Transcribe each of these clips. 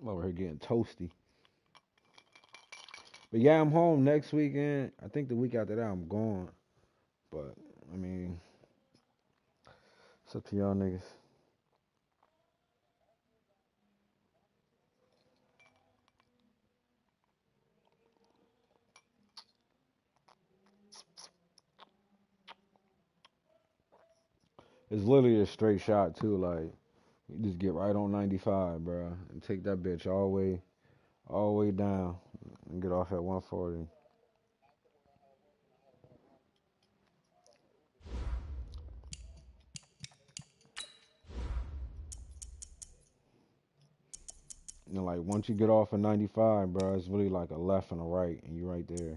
I'm over here getting toasty. But yeah, I'm home next weekend. I think the week after that I'm gone. But I mean, it's up to y'all niggas. It's literally a straight shot too. Like you just get right on 95, bro, and take that bitch all the way down, and get off at 140. And like once you get off at 95, bro, it's really like a left and a right, and you right there.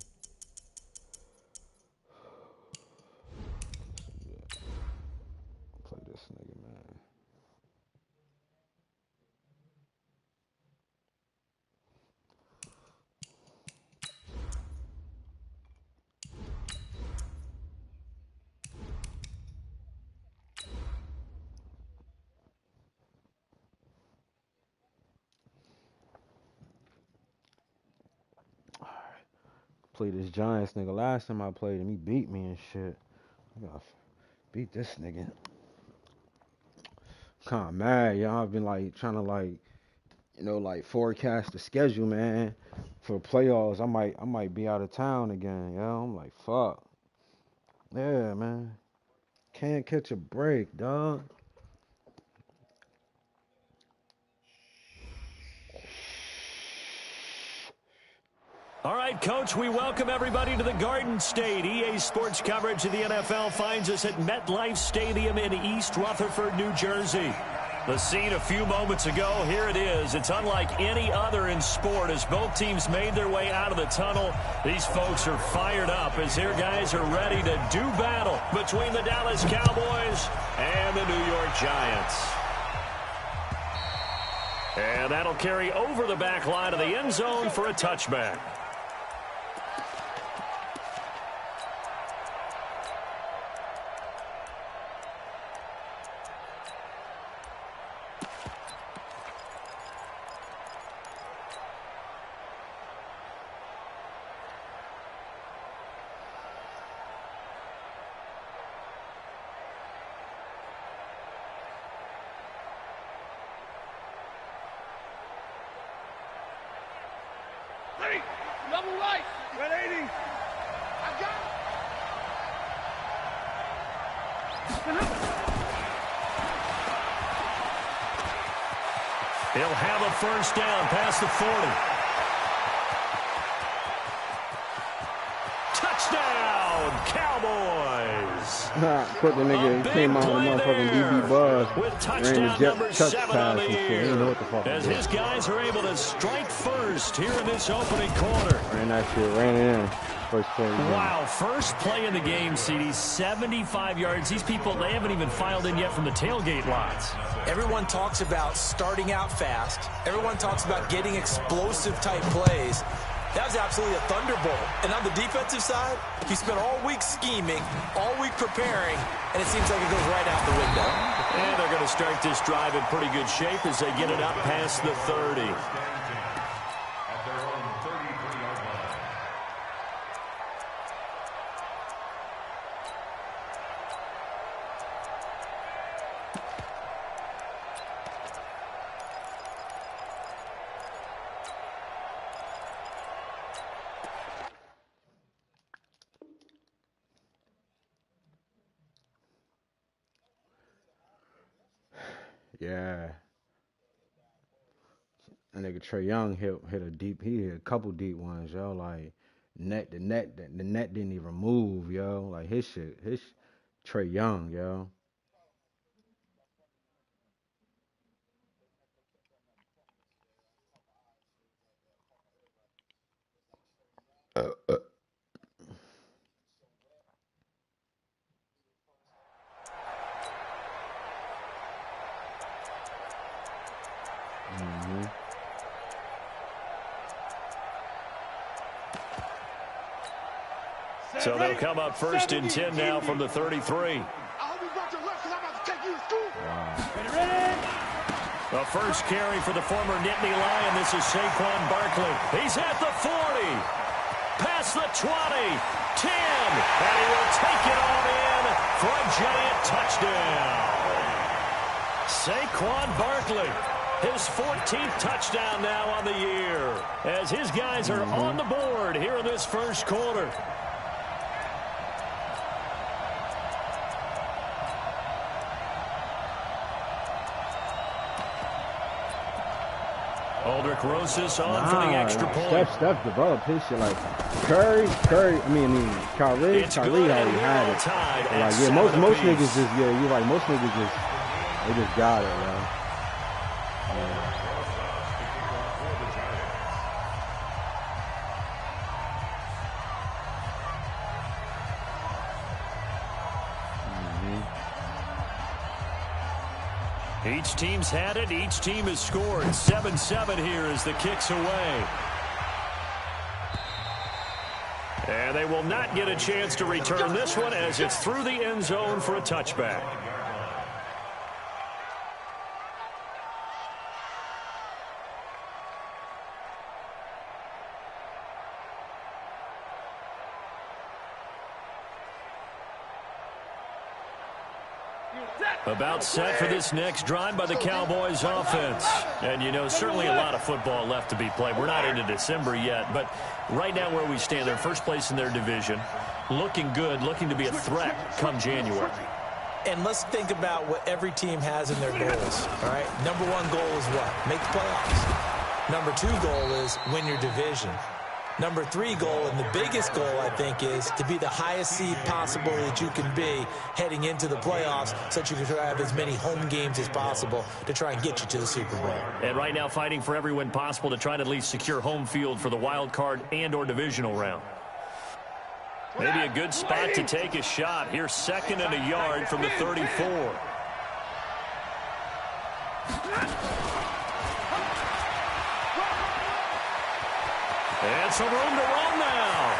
Play this nigga, man. Play this Giants nigga. Last time I played him, he beat me and shit. I gotta beat this nigga. Kinda mad, y'all. I've been like trying to like forecast the schedule, man. For the playoffs, I might be out of town again, yo. I'm like, fuck. Yeah, man. Can't catch a break, dog. All right, Coach, we welcome everybody to the Garden State. EA Sports coverage of the NFL finds us at MetLife Stadium in East Rutherford, New Jersey. The scene a few moments ago, here it is. It's unlike any other in sport as both teams made their way out of the tunnel. These folks are fired up as their guys are ready to do battle between the Dallas Cowboys and the New York Giants. And that'll carry over the back line of the end zone for a touchback. Double right. 180. I got it. He'll have a first down past the 40. Touchdown, Cowboys. Put the nigga, he came out with motherfucking DB Buzz. With touchdown ran the number touch 7 pass on the and shit. He didn't know what the fuck as his guys are able to strike first here in this opening quarter. Ran that shit, ran it in. First play. Wow, first play in the game, CD, 75 yards. These people, they haven't even filed in yet from the tailgate lots. Everyone talks about starting out fast. Everyone talks about getting explosive-type plays. That was absolutely a thunderbolt. And on the defensive side, he spent all week scheming, all week preparing, and it seems like it goes right out the window. And they're going to start this drive in pretty good shape as they get it up past the 30. Yeah. That nigga Trey Young hit a couple deep ones, yo. Like the net didn't even move, yo. Like his Trey Young, yo. Mm-hmm. So they'll come up first and 10 now from the 33. I hope you brought your left because I'm about to take you to school. Wow. The first carry for the former Nittany Lion. This is Saquon Barkley. He's at the 40. Past the 20. 10. And he will take it on in for a giant touchdown. Saquon Barkley. His 14th touchdown now on the year. As his guys are on the board here in this first quarter. Aldrich Rosas on for the extra point. Steph developed his shit like Kyrie, Kyrie already had it. Like, yeah, most niggas just, yeah, you're right, most niggas they just got it, man. Yeah. Each team's had it. Each team has scored. 7-7 here as the kick's away. And they will not get a chance to return this one as it's through the end zone for a touchback. About set for this next drive by the Cowboys offense. And, you know, certainly a lot of football left to be played. We're not into December yet, but right now where we stand, they're first place in their division. Looking good, looking to be a threat come January. And let's think about what every team has in their goals, all right? Number one goal is what? Make the playoffs. Number two goal is win your division. Number three goal, and the biggest goal, I think, is to be the highest seed possible that you can be heading into the playoffs so that you can have as many home games as possible to try and get you to the Super Bowl. And right now fighting for every win possible to try to at least secure home field for the wild card and or divisional round. Maybe a good spot to take a shot. Here's 2nd and a yard from the 34. And some room to run now.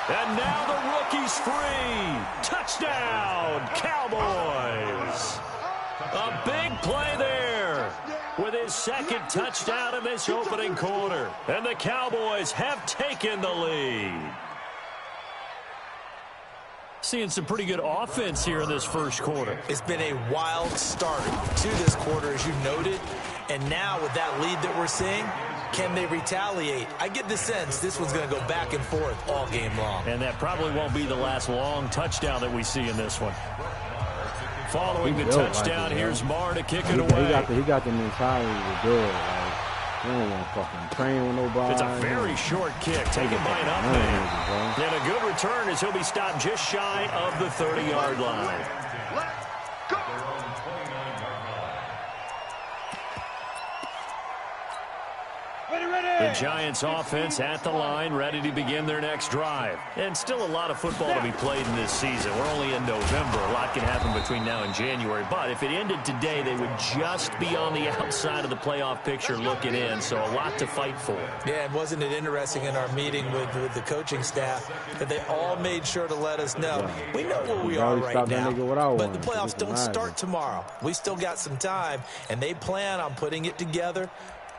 And now the rookie's free. Touchdown, Cowboys. A big play there with his 2nd touchdown in this opening quarter. And the Cowboys have taken the lead. Seeing some pretty good offense here in this first quarter. It's been a wild start to this quarter, as you noted. And now with that lead that we're seeing, can they retaliate? I get the sense this one's going to go back and forth all game long. And that probably won't be the last long touchdown that we see in this one. Following the touchdown, here's Marr to kick it away. He got the mentality to do it. Like, he don't want to fucking train with nobody. It's a very short kick taken by an up man. And a good return as he'll be stopped just shy of the 30-yard line. The Giants offense at the line, ready to begin their next drive. And still a lot of football to be played in this season. We're only in November. A lot can happen between now and January. But if it ended today, they would just be on the outside of the playoff picture looking in. So a lot to fight for. Yeah, and wasn't it interesting in our meeting with the coaching staff that they all made sure to let us know, we know where we are right now, but the playoffs don't start tomorrow. We still got some time, and they plan on putting it together,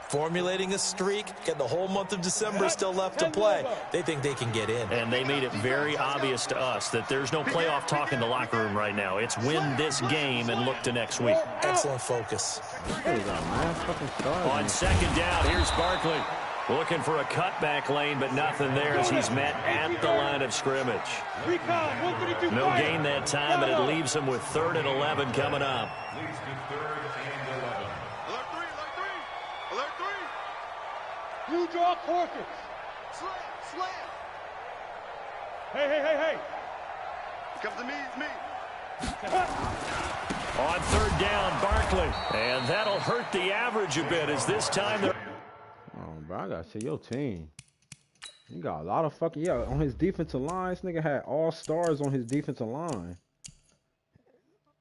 formulating a streak, and the whole month of December still left to play. They think they can get in. And they made it very obvious to us that there's no playoff talk in the locker room right now. It's win this game and look to next week. Excellent focus. On 2nd down, here's Barkley. Looking for a cutback lane, but nothing there as he's met at the line of scrimmage. No gain that time, but it leaves him with 3rd and 11 coming up. You draw courses. Slam. Hey. Come to me, it's me. On 3rd down, Barkley. And that'll hurt the average a bit as this time they're... Oh, bro, I gotta say, your team. You got a lot of fucking... Yeah, on his defensive line, this nigga had all stars on his defensive line.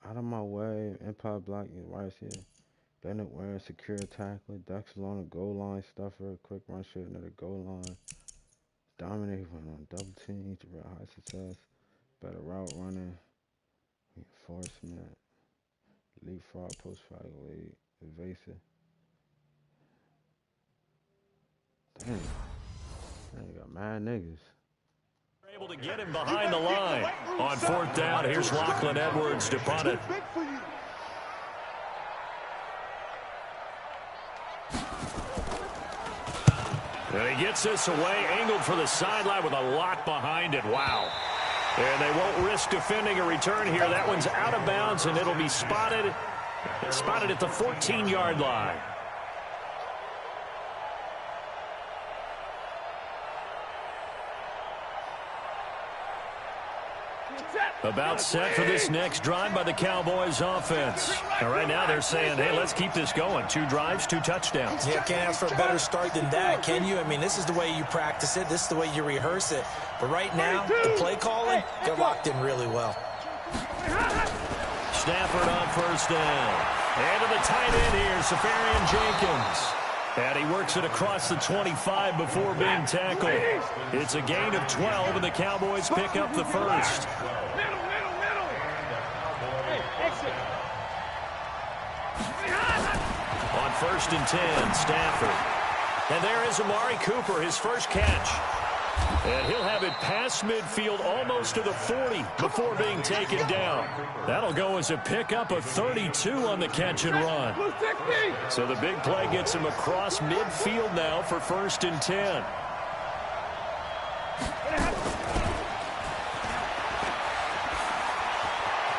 Out of my way, Empire Block, right here. Bennett wearing secure tackler, Dexter on the goal line, stuffer, quick run shooting at the goal line. Dominate on double team, high success, better route running, reinforcement, Leapfrog, post-frog, lead, evasive. Damn. Damn, you got mad niggas. Able to get him behind the line. On 4th down, here's Lachlan Edwards to punt it. And he gets this away, angled for the sideline with a lot behind it. Wow. And they won't risk defending a return here. That one's out of bounds, and it'll be spotted at the 14-yard line. About set for this next drive by the Cowboys offense. And right now they're saying, hey, let's keep this going. 2 drives, 2 touchdowns. Yeah, can't ask for a better start than that, can you? I mean, this is the way you practice it. This is the way you rehearse it. But right now, the play calling, they're locked in really well. Stafford on 1st down. And to the tight end here, Safarian Jenkins. And he works it across the 25 before being tackled. It's a gain of 12, and the Cowboys pick up the first. On 1st and 10, Stafford. And there is Amari Cooper, his first catch. And he'll have it past midfield almost to the 40 before being taken down. That'll go as a pickup of 32 on the catch and run. So the big play gets him across midfield now for 1st and 10.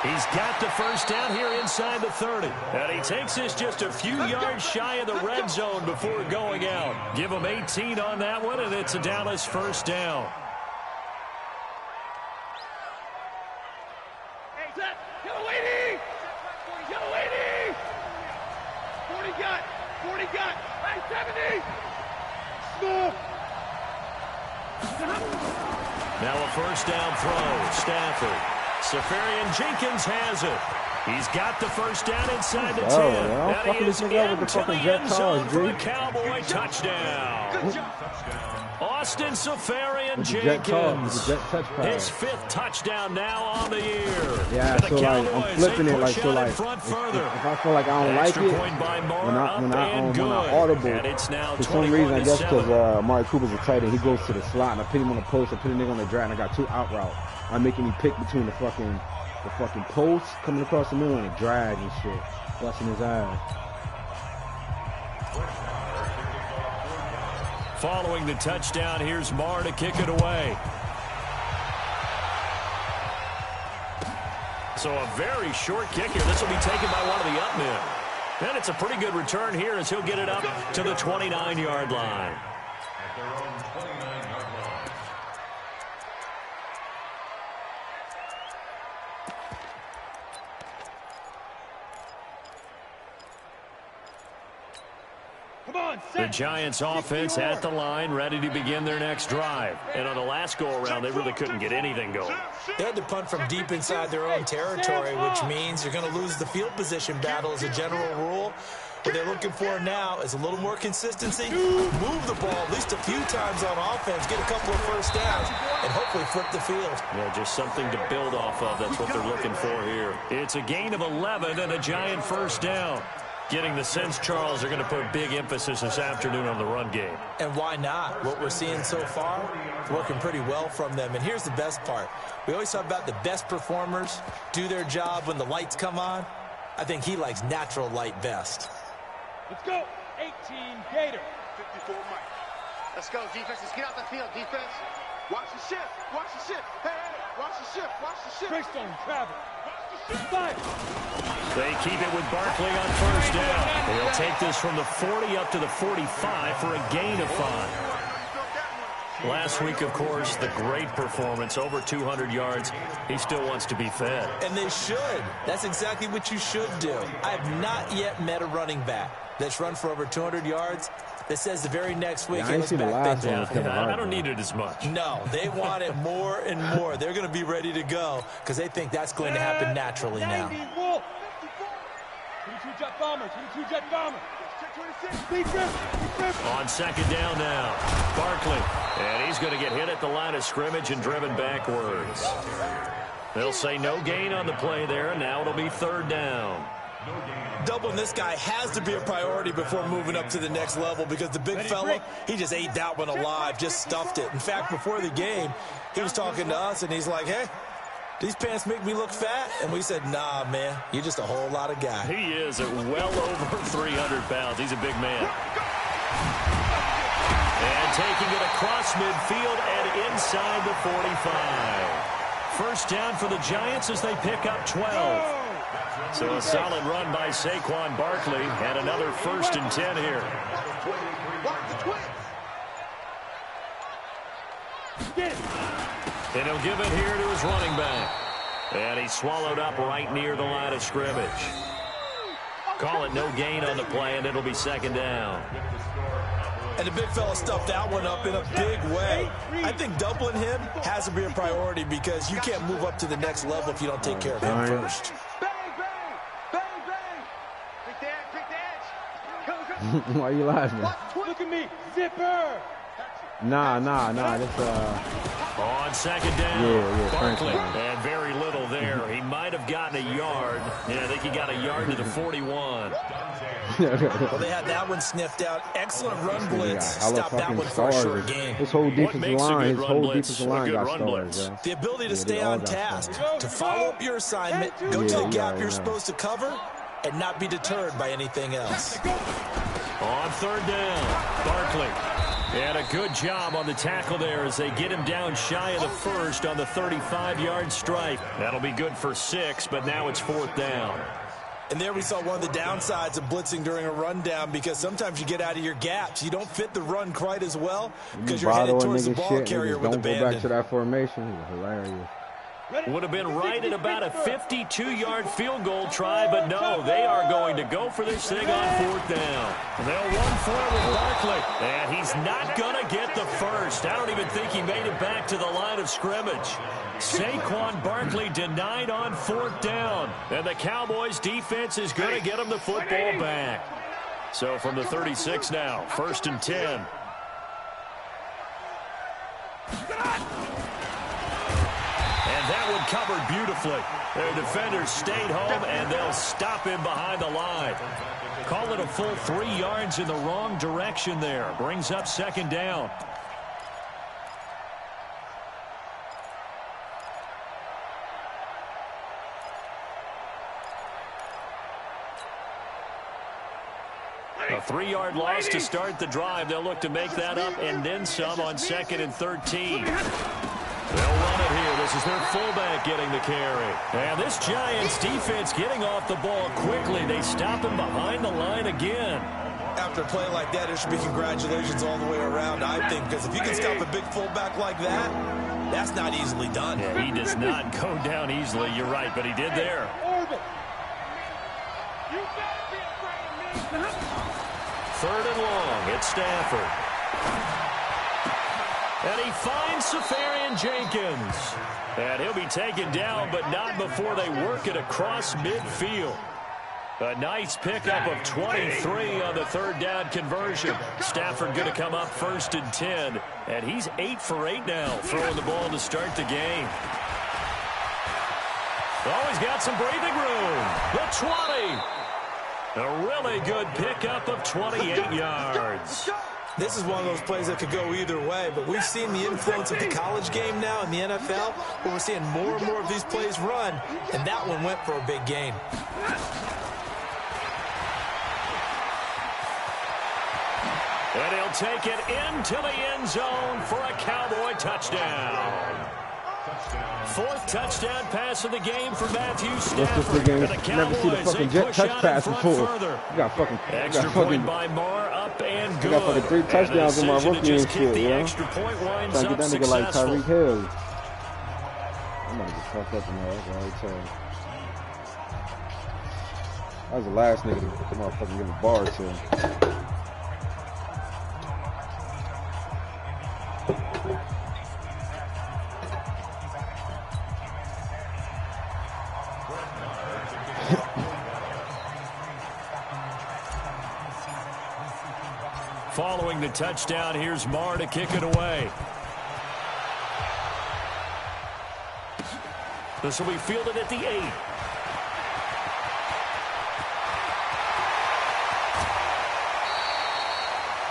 He's got the first down here inside the 30. And he takes this just a few yards shy of the red zone before going out. Give him 18 on that one, and it's a Dallas first down. Hey, set. Get away, D. Get away, D. 40 got. 40 got. Hey, 70. Smooth. Now a first down throw. Stafford. Safarian Jenkins has it. He's got the first down inside the 10. That he is into the end zone for a Cowboy touchdown. Austin Safarian Jenkins. His 5th touchdown now on the year. Yeah, so like I'm flipping it like so like if I feel like I don't like it when I audible for some reason I guess because Amari Cooper's a tight end, he goes to the slot and I put him on the post, I put a nigga on the drag and I got 2 out routes. I'm making me pick between the fucking post coming across the middle and the drag and shit, busting his ass. Following the touchdown, here's Marr to kick it away. So a very short kick here. This will be taken by one of the up men. And it's a pretty good return here as he'll get it up to the 29-yard line. The Giants offense at the line, ready to begin their next drive. And on the last go-around, they really couldn't get anything going. They had to punt from deep inside their own territory, which means you're going to lose the field position battle as a general rule. What they're looking for now is a little more consistency, move the ball at least a few times on offense, get a couple of first downs, and hopefully flip the field. Yeah, just something to build off of. That's what they're looking for here. It's a gain of 11 and a Giant first down. Getting the sense, Charles, are going to put big emphasis this afternoon on the run game. And why not? What we're seeing so far, working pretty well from them. And here's the best part. We always talk about the best performers do their job when the lights come on. I think he likes natural light best. Let's go. 18 Gator. 54 Mike. Let's go, defense. Let's get out the field, defense. Watch the shift. Watch the shift. Hey, watch the shift. Watch the shift. Greystone, travel. Fire. They keep it with Barkley on first down. They'll take this from the 40 up to the 45 for a gain of 5. Last week, of course, the great performance, over 200 yards. He still wants to be fed. And they should. That's exactly what you should do. I have not yet met a running back that's run for over 200 yards that says the very next week, I ain't seen the last one. I don't need it as much. No, they want it more and more. They're going to be ready to go because they think that's going to happen naturally now. 22 jet bomber, 22 jet bomber. On second down now, Barkley. And he's going to get hit at the line of scrimmage and driven backwards. They'll say no gain on the play there, and now it'll be third down. Doubling this guy has to be a priority before moving up to the next level because the big fella, he just ate that one alive, just stuffed it. In fact, before the game, he was talking to us, and he's like, hey, these pants make me look fat? And we said, nah, man, you're just a whole lot of guy. He is at well over 300 pounds. He's a big man. And taking it across midfield and inside the 45. First down for the Giants as they pick up 12. So a solid run by Saquon Barkley and another 1st and 10 here. And he'll give it here to his running back. And he's swallowed up right near the line of scrimmage. Call it no gain on the play, and it'll be 2nd down. And the big fella stuffed that one up in a big way. I think doubling him has to be a priority because you can't move up to the next level if you don't take care of him first. Why are you laughing? Look at me, zipper. Nah. That's On 2nd down, yeah, Barkley. And very little there. He might have gotten a yard. Yeah, I think he got a yard to the 41. Well, they had that one sniffed out. Excellent run blitz. Stop that one for a short game. His whole defensive line, got stars. Yeah. The ability to stay on task, to follow up your assignment, go to the gap you're supposed to cover, and not be deterred by anything else. On 3rd down, Barkley. And a good job on the tackle there as they get him down shy of the 1st on the 35-yard strike. That'll be good for 6, but now it's 4th down. And there we saw one of the downsides of blitzing during a rundown because sometimes you get out of your gaps. You don't fit the run quite as well because you're headed towards the ball carrier with abandon. Don't go back to that formation. It's hilarious. Would have been right at about a 52-yard field goal try, but no, they are going to go for this thing on 4th down. They'll run for it with Barkley, and he's not going to get the first. I don't even think he made it back to the line of scrimmage. Saquon Barkley denied on 4th down, and the Cowboys defense is going to get him the football back. So from the 36 now, 1st and 10. That one covered beautifully. Their defenders stayed home, and they'll stop him behind the line. Call it a full 3 yards in the wrong direction there. Brings up 2nd down. A 3-yard loss to start the drive. They'll look to make that up and then some on 2nd and 13. They'll run it here. This is their fullback getting the carry. And this Giants defense getting off the ball quickly. They stop him behind the line again. After a play like that, there should be congratulations all the way around, I think, because if you can stop a big fullback like that, that's not easily done. Yeah, he does not go down easily. You're right, but he did there. Third and long. It's Stafford. And he finds Safarian Jenkins. And he'll be taken down, but not before they work it across midfield. A nice pickup of 23 on the 3rd down conversion. Stafford going to come up 1st and 10. And he's 8 for 8 now, throwing the ball to start the game. Oh, he's got some breathing room. The 20. A really good pickup of 28 yards. This is one of those plays that could go either way, but we've seen the influence of the college game now in the NFL, where we're seeing more and more of these plays run, and that one went for a big gain. And he'll take it into the end zone for a Cowboy touchdown. 4th touchdown pass of the game for Matthew Stafford. And the Cowboys, they push out in front further. Extra point by Marr, up and good. I got fucking 3 touchdowns in my rookie and shit, the yo. extra point winds Trying to up get that nigga like successful. Tyreek Hill. I'm gonna get fucked up in there, that's what I tell you. That was the last nigga to motherfucking give a bar to. Following the touchdown, here's Marr to kick it away. This will be fielded at the 8.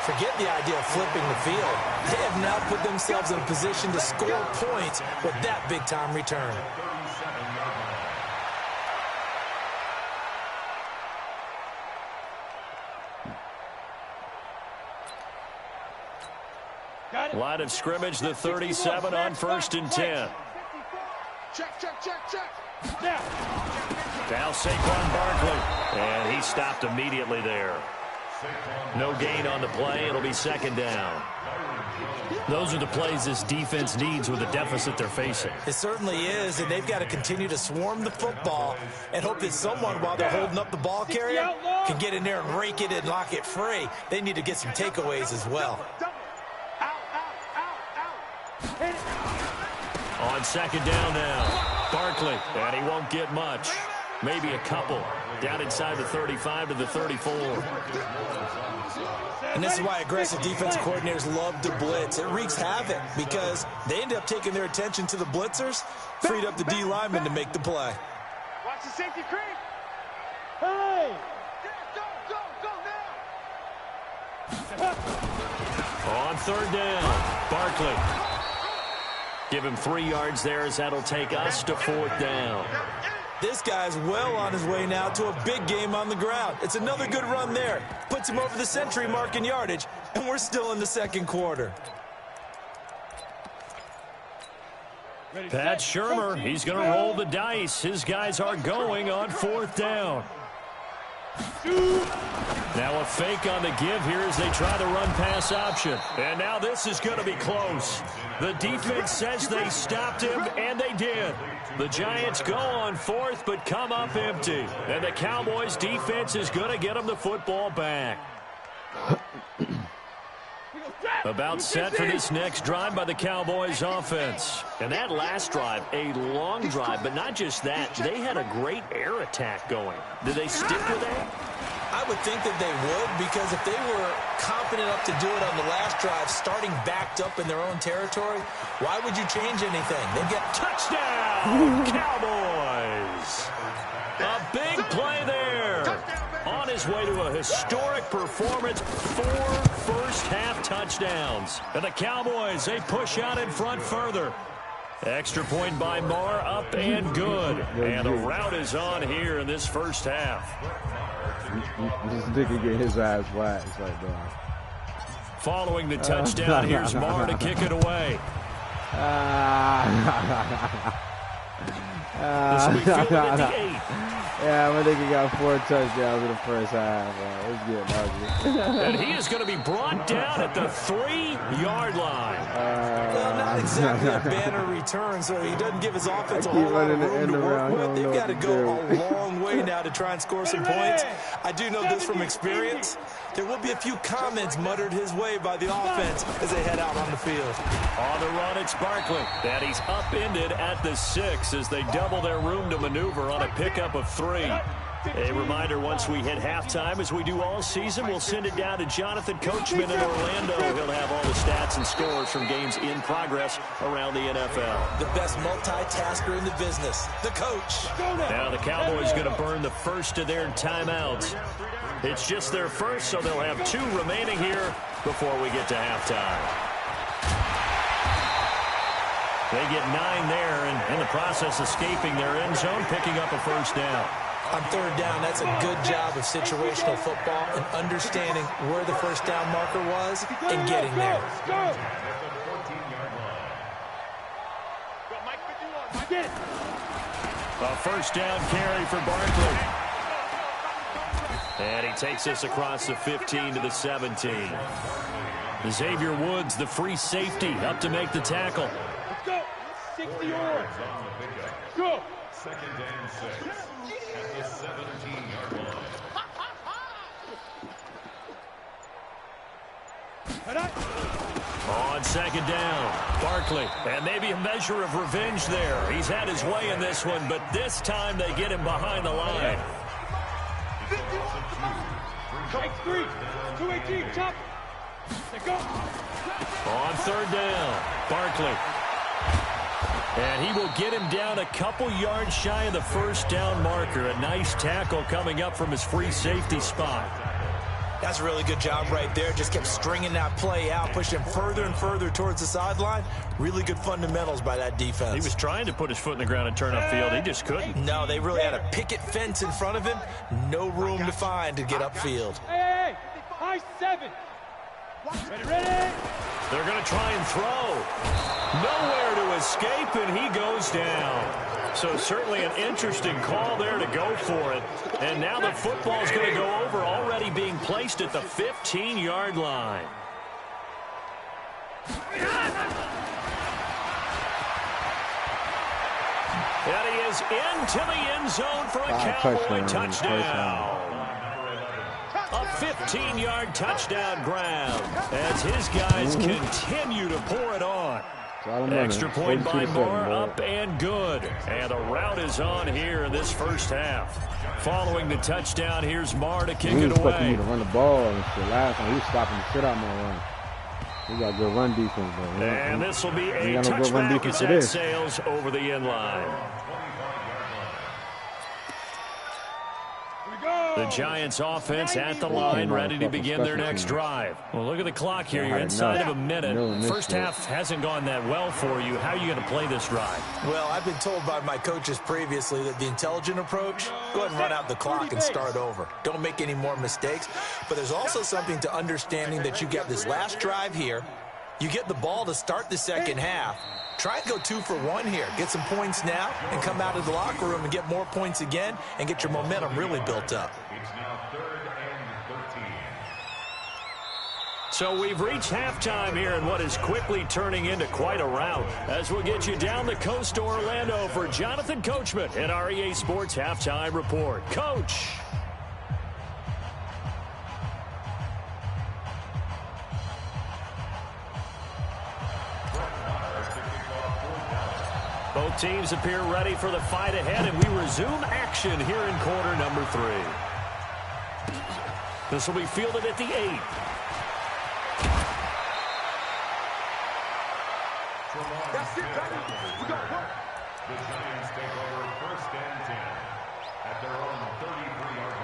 Forget the idea of flipping the field. They have now put themselves in a position to score points with that big-time return. Line of scrimmage, the 37 on 1st and 10. Check, check, check, check. Now Saquon Barkley, and he stopped immediately there. No gain on the play. It'll be 2nd down. Those are the plays this defense needs with the deficit they're facing. It certainly is, and they've got to continue to swarm the football and hope that someone, while they're holding up the ball carrier, can get in there and rake it and lock it free. They need to get some takeaways as well. On 2nd down now, Barkley, and he won't get much. Maybe a couple. Down inside the 35 to the 34. And this is why aggressive defensive coordinators love to blitz. It wreaks havoc because they end up taking their attention to the blitzers, freed up the D lineman to make the play. Watch the safety creep. Hey! Go now! On 3rd down, Barkley. Give him 3 yards there as that'll take us to 4th down. This guy's well on his way now to a big game on the ground. It's another good run there. Puts him over the century mark in yardage, and we're still in the 2nd quarter. Pat Shurmur, he's going to roll the dice. His guys are going on 4th down. Now a fake on the give here as they try the run-pass option. And now this is going to be close. The defense says they stopped him, and they did. The Giants go on 4th, but come up empty. And the Cowboys' defense is going to get them the football back. About set for this next drive by the Cowboys offense. And that last drive, a long drive, but not just that. They had a great air attack going. Did they stick with that? I would think that they would, because if they were confident enough to do it on the last drive, starting backed up in their own territory, why would you change anything? They get touchdown, Cowboys. A big play there. On his way to a historic performance, 4 first-half touchdowns. And the Cowboys, they push out in front further. Extra point by Marr, up and good. And the route is on here in this first half. This nigga get his ass whacked. It's like, damn. Following the touchdown, here's Marr to kick it away. This will be fielded at the 8. Yeah, my nigga got 4 touchdowns in the first half. It's getting ugly. And he is going to be brought down at the 3-yard line. Well, not exactly a banner return, so he doesn't give his offense a whole lot of room to work with. They've got to go a long way now to try and score some points. I do know this from experience. There will be a few comments muttered his way by the offense as they head out on the field. On the run, it's Barkley. And he's upended at the 6 as they double their room to maneuver on a pickup of 3. A reminder, once we hit halftime, as we do all season, we'll send it down to Jonathan Coachman in Orlando. He'll have all the stats and scores from games in progress around the NFL. The best multitasker in the business, the coach. Now the Cowboys going to burn the first of their timeouts. It's just their first, so they'll have 2 remaining here before we get to halftime. They get 9 there, and in the process escaping their end zone, picking up a first down. On 3rd down, that's a good job of situational football and understanding where the first down marker was and getting there. A first down carry for Barkley. And he takes us across the 15 to the 17. Xavier Woods, the free safety, up to make the tackle. Let's go. 60 yards. Go. 2nd and 6 at the 17-yard line. On 2nd down, Barkley, and maybe a measure of revenge there. He's had his way in this one, but this time they get him behind the line. X3, 218, chop. Go. On 3rd down, Barkley. And he will get him down a couple yards shy of the first down marker. A nice tackle coming up from his free safety spot. That's a really good job right there. Just kept stringing that play out, pushing further and further towards the sideline. Really good fundamentals by that defense. He was trying to put his foot in the ground and turn upfield. He just couldn't. No, they really had a picket fence in front of him. No room to find to get upfield. Hey, high 7. Ready? They're going to try and throw. Nowhere to escape, and he goes down. So certainly an interesting call there to go for it. And now the football's going to go over, already being placed at the 15-yard line. And he is into the end zone for a Cowboy touchdown. A 15-yard touchdown grab as his guys continue to pour it on. Extra point by Moore, up and good. And a rout is on here in this first half. Following the touchdown, here's Moore to kick it away. He was to run the ball and shit. Last time he was stopping the shit out of my run. He got good run defense, though. And this will be a touchback as that sails over the end line. The Giants offense at the line, ready to begin their next drive. Well, look at the clock here. You're inside of a minute. First half hasn't gone that well for you. How are you going to play this drive? Well, I've been told by my coaches previously that the intelligent approach, go ahead and run out the clock and start over. Don't make any more mistakes. But there's also something to understanding that you get this last drive here. You get the ball to start the second half. Try and go 2 for 1 here. Get some points now and come out of the locker room and get more points again and get your momentum really built up. It's now 3rd and 13. So we've reached halftime here in what is quickly turning into quite a rout. As we'll get you down the coast to Orlando for Jonathan Coachman at our EA Sports Halftime Report. Coach. Both teams appear ready for the fight ahead, and we resume action here in quarter number 3. This will be fielded at the 8. That's it, baby. We got work. The Giants take over 1st and 10 at their own 33-yard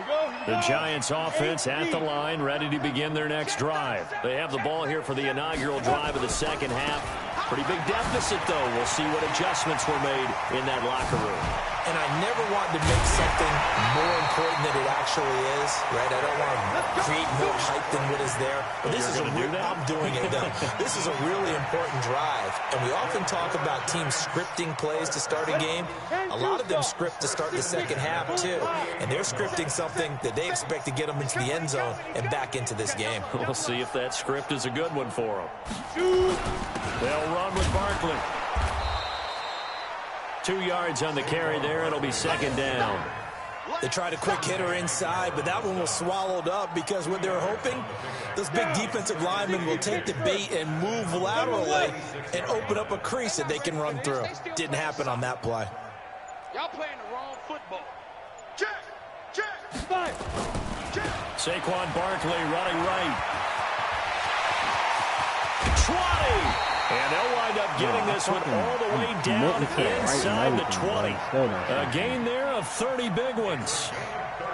line. The Giants offense at the line, ready to begin their next drive. They have the ball here for the inaugural drive of the second half. Pretty big deficit, though. We'll see what adjustments were made in that locker room. And I never want to make something more important than it actually is, right? I don't want to create more hype than what is there. But this is a real, I'm doing it, though. This is a really important drive. And we often talk about teams scripting plays to start a game. A lot of them script to start the second half, too. And they're scripting something that they expect to get them into the end zone and back into this game. We'll see if that script is a good one for them. They'll run with Barkley. 2 yards on the carry there. It'll be second down. They tried a quick hitter inside, but that one was swallowed up because what they're hoping, those big defensive linemen will take the bait and move laterally and open up a crease that they can run through. Didn't happen on that play. Y'all playing the wrong football. Check. Saquon Barkley running right. 20. And they'll wind up getting this one all the way down inside the 20. A gain there of 30 big ones.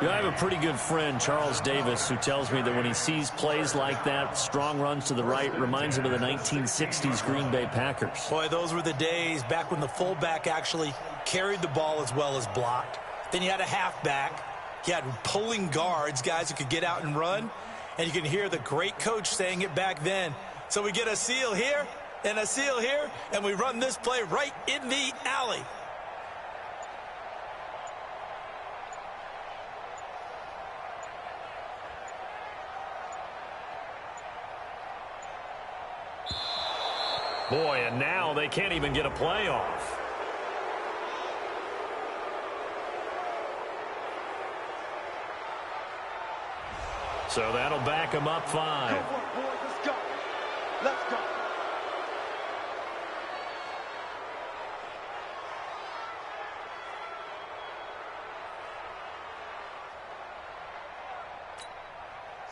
I have a pretty good friend, Charles Davis, who tells me that when he sees plays like that, strong runs to the right, reminds him of the 1960s Green Bay Packers. Boy, those were the days back when the fullback actually carried the ball as well as blocked. Then you had a halfback. You had pulling guards, guys who could get out and run. And you can hear the great coach saying it back then. So we get a seal here and a seal here, and we run this play right in the alley. Boy, and now they can't even get a play off. So that'll back them up 5. Go for it, boys. Let's go. Let's go.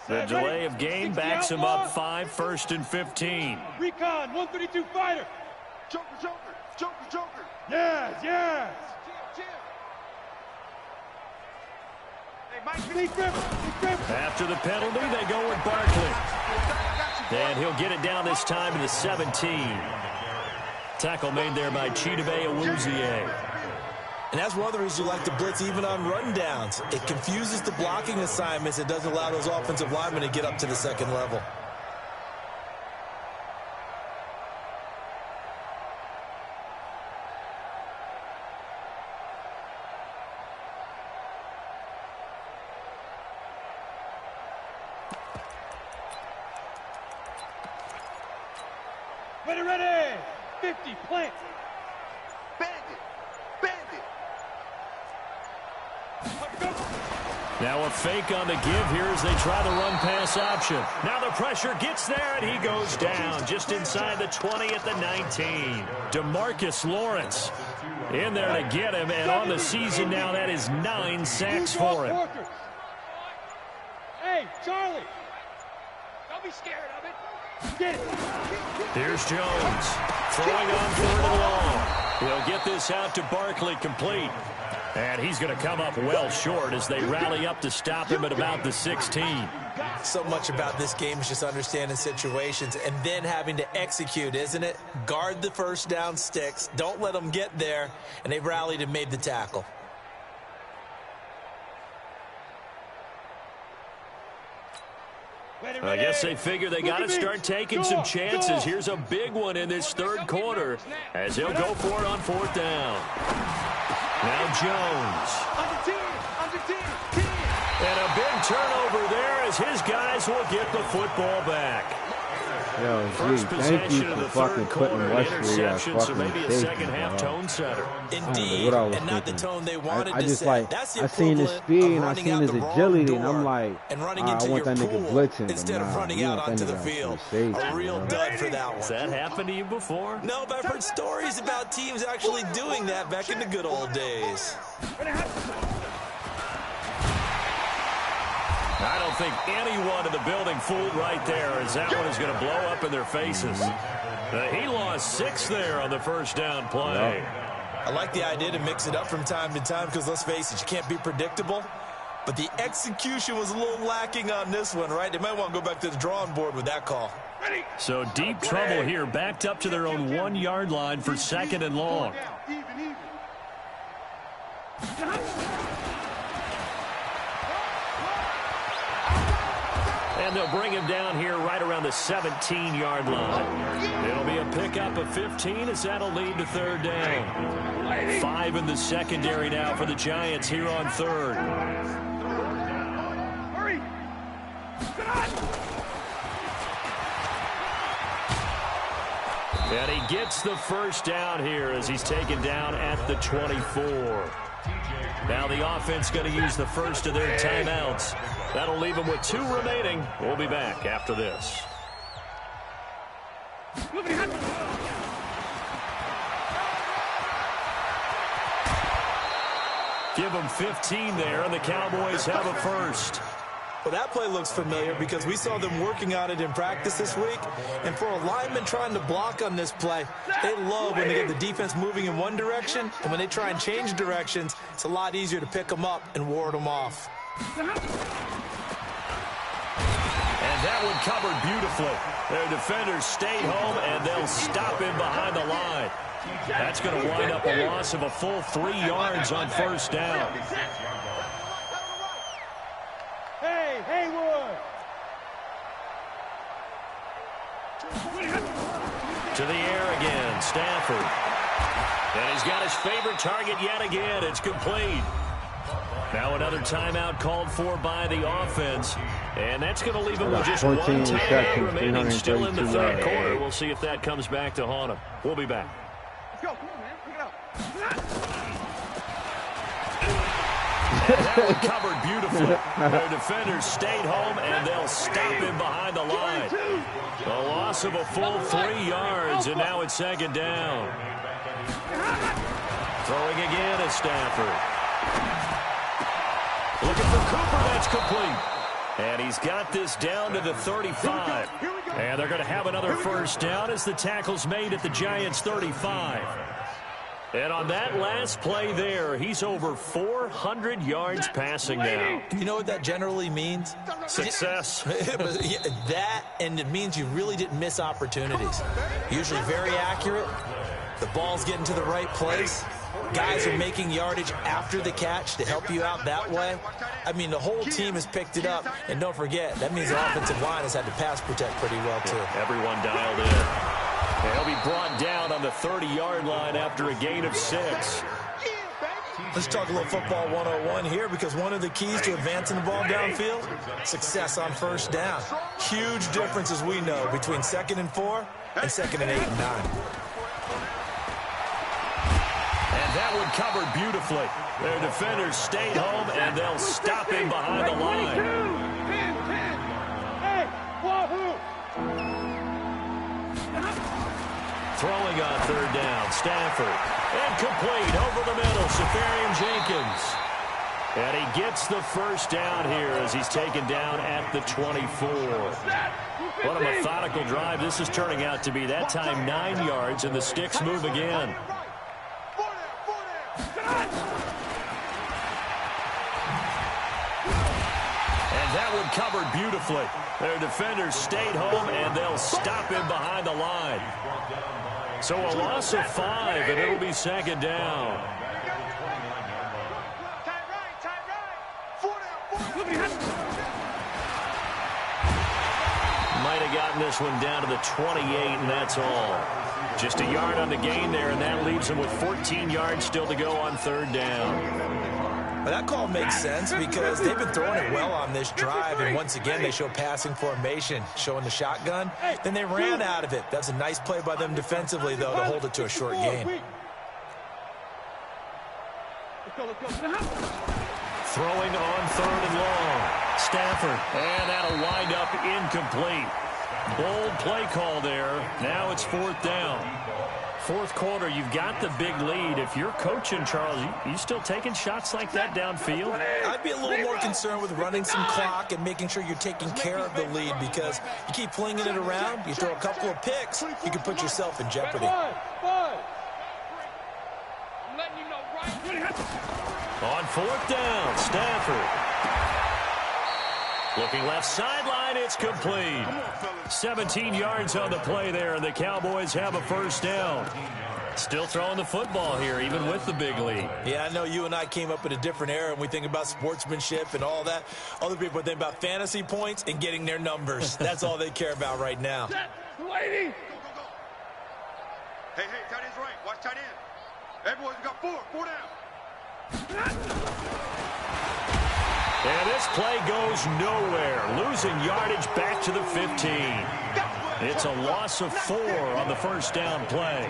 The delay of game backs him up 5, 1st and 15. Recon, 132 fighter. Joker. Yes. Hey, After the penalty, they go with Barkley. And he'll get it down this time to the 17. Tackle made there by Chidobe Awuzie. And that's one of the reasons you like to blitz even on rundowns. It confuses the blocking assignments. It doesn't allow those offensive linemen to get up to the second level. Ready. 50, plant. Bandit. Now a fake on the give here as they try the run-pass option. Now the pressure gets there, and he goes down just inside the 20 at the 19. DeMarcus Lawrence in there to get him, and on the season now, that is 9 sacks for him. Hey, Charlie. Don't be scared of it. Get it. Here's Jones throwing on 3rd and long. He'll get this out to Barkley, complete. And he's going to come up well short as they rally up to stop him at about the 16. So much about this game is just understanding situations and then having to execute, isn't it? Guard the first down sticks. Don't let them get there. And they've rallied and made the tackle. I guess they figure they got to start taking some chances. Here's a big one in this 3rd quarter as he'll go for it on 4th down. Now Jones. And a big turnover there as his guys will get the football back. Yo, First G, thank possession you of for the fucking 3rd putting quarter, Wesley at interception, so fucking maybe a safety, second-half dog. tone setter. Indeed, what I was and not the thinking. tone they wanted I to just set. like, That's the I seen his equivalent speed of and I running seen out his the wrong agility, and door I'm like, and running I into want your that nigga pool blitzing, instead but of nah, running you out want onto that the nigga field. safety, A real man. dud for that Has one. that happened to you before? No, but I've heard stories about teams actually doing that back in the good old days. I don't think anyone in the building fooled right there, as that one is going to blow up in their faces. He lost 6 there on the first down play. I like the idea to mix it up from time to time because, let's face it, you can't be predictable. But the execution was a little lacking on this one, right? They might want to go back to the drawing board with that call. So deep trouble here, backed up to their own 1-yard line for 2nd and long. And they'll bring him down here right around the 17-yard line. It'll be a pickup of 15 as that'll lead to 3rd down. 5 in the secondary now for the Giants here on 3rd. Hurry. And he gets the first down here as he's taken down at the 24. Now the offense going to use the first of their timeouts. That'll leave them with 2 remaining. We'll be back after this. Give them 15 there, and the Cowboys have a first. Well, that play looks familiar because we saw them working on it in practice this week. And for a lineman trying to block on this play, they love when they get the defense moving in one direction. And when they try and change directions, it's a lot easier to pick them up and ward them off. And that one covered beautifully. Their defenders stayed home, and they'll stop him behind the line. That's going to wind up a loss of a full 3 yards on first down. Hey, Haywood. To the air again, Stafford. And he's got his favorite target yet again. It's complete. Now another timeout called for by the offense. And that's going to leave him with just 1 timeout remaining still in the 3rd quarter. We'll see if that comes back to haunt him. We'll be back. Let's go. Come on, man. Pick it up. And that one covered beautifully. Their defenders stayed home, and they'll stop him behind the line. A loss of a full 3 yards, and now it's 2nd down. Throwing again is Stafford. Looking for Cooper, that's complete. And he's got this down to the 35. And they're going to have another first down as the tackle's made at the Giants' 35. And on that last play there, he's over 400 yards passing now. You know what that generally means? Success. That, and it means you really didn't miss opportunities. Usually very accurate. The ball's getting to the right place. Guys are making yardage after the catch to help you out that way. I mean, the whole team has picked it up. And don't forget, that means the offensive line has had to pass protect pretty well, too. Everyone dialed in. He'll be brought down on the 30-yard line after a gain of 6. Let's talk a little football 101 here, because one of the keys to advancing the ball downfield, success on first down. Huge difference, as we know, between 2nd and 4 and 2nd and 8 and 9. And that one covered beautifully. Their defenders stayed home, and they'll stop him behind the line. 10, 10. Hey, wahoo! Throwing on 3rd down, Stafford. Incomplete over the middle, Safarian Jenkins. And he gets the first down here as he's taken down at the 24. What a methodical drive this is turning out to be. That time 9 yards, and the sticks move again. And that one covered beautifully. Their defenders stayed home, and they'll stop him behind the line. So a loss of 5, and it'll be 2nd down. Might have gotten this one down to the 28, and that's all. Just a yard on the gain there, and that leaves them with 14 yards still to go on 3rd down. Well, that call makes sense because they've been throwing it well on this drive, and once again they show passing formation, showing the shotgun. Then they ran out of it. That's a nice play by them defensively, though, to hold it to a short game. Throwing on 3rd and long. Stafford, and that'll wind up incomplete. Bold play call there. Now it's 4th down. 4th quarter, you've got the big lead. If you're coaching, Charles, you still taking shots like that downfield? I'd be a little more concerned with running some clock and making sure you're taking care of the lead, because you keep flinging it around, you throw a couple of picks, you can put yourself in jeopardy. I'm letting you know right. On 4th down, Stafford. Looking left sideline, it's complete. 17 yards on the play there, and the Cowboys have a first down. Still throwing the football here, even with the big lead. Yeah, I know you and I came up in a different era, and we think about sportsmanship and all that. Other people think about fantasy points and getting their numbers. That's all they care about right now. Lady! Hey, tight end's right. Watch tight end. Everyone's got 4 down. And this play goes nowhere. Losing yardage back to the 15. It's a loss of 4 on the first down play.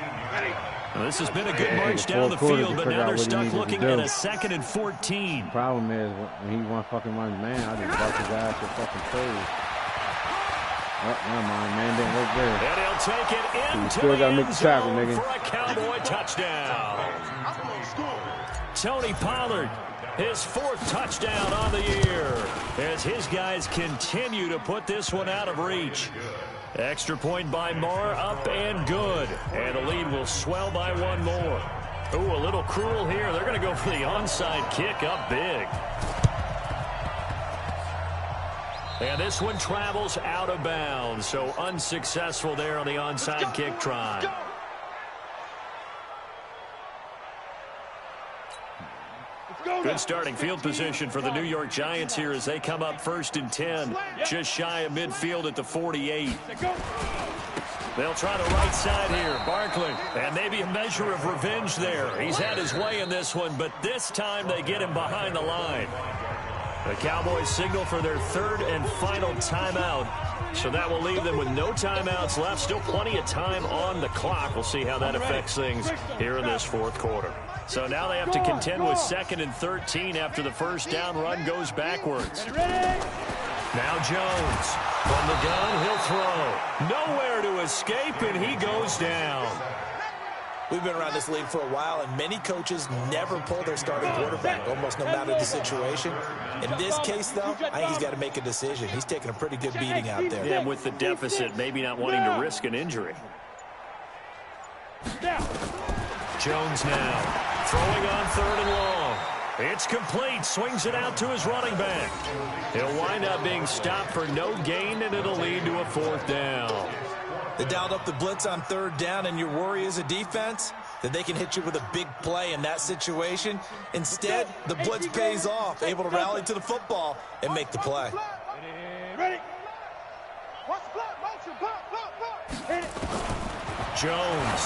Well, this has been a good march down the field, but now they're stuck looking at a 2nd and 14. Problem is, when he won fucking runs, man, I just bust his ass for fucking plays. Oh, never mind, man, didn't work there. And he'll take it into still the gotta make end the tackle, zone nigga. for a Cowboy touchdown. Tony Pollard, his 4th touchdown on the year, as his guys continue to put this one out of reach. Extra point by Marr, up and good. And the lead will swell by 1 more. Ooh, a little cruel here. They're going to go for the onside kick up big. And this one travels out of bounds, so unsuccessful there on the onside kick try. Good starting field position for the New York Giants here as they come up 1st and 10, just shy of midfield at the 48. They'll try the right side here. Barkley, and maybe a measure of revenge there. He's had his way in this one, but this time they get him behind the line. The Cowboys signal for their 3rd and final timeout. So that will leave them with no timeouts left. Still plenty of time on the clock. We'll see how that affects things here in this 4th quarter. So now they have to contend with 2nd and 13 after the first down run goes backwards. Now Jones. From the gun, he'll throw. Nowhere to escape, and he goes down. We've been around this league for a while, and many coaches never pull their starting quarterback, almost no matter the situation. In this case, though, I think he's got to make a decision. He's taking a pretty good beating out there. Yeah, with the deficit, maybe not wanting to risk an injury. Jones now. Throwing on 3rd and long. It's complete. Swings it out to his running back. He'll wind up being stopped for no gain, and it'll lead to a 4th down. They dialed up the blitz on 3rd down, and your worry as a defense that they can hit you with a big play in that situation. Instead, the blitz pays off, able to rally to the football and make the play. Ready? Watch the block, motion, block. Hit it. Jones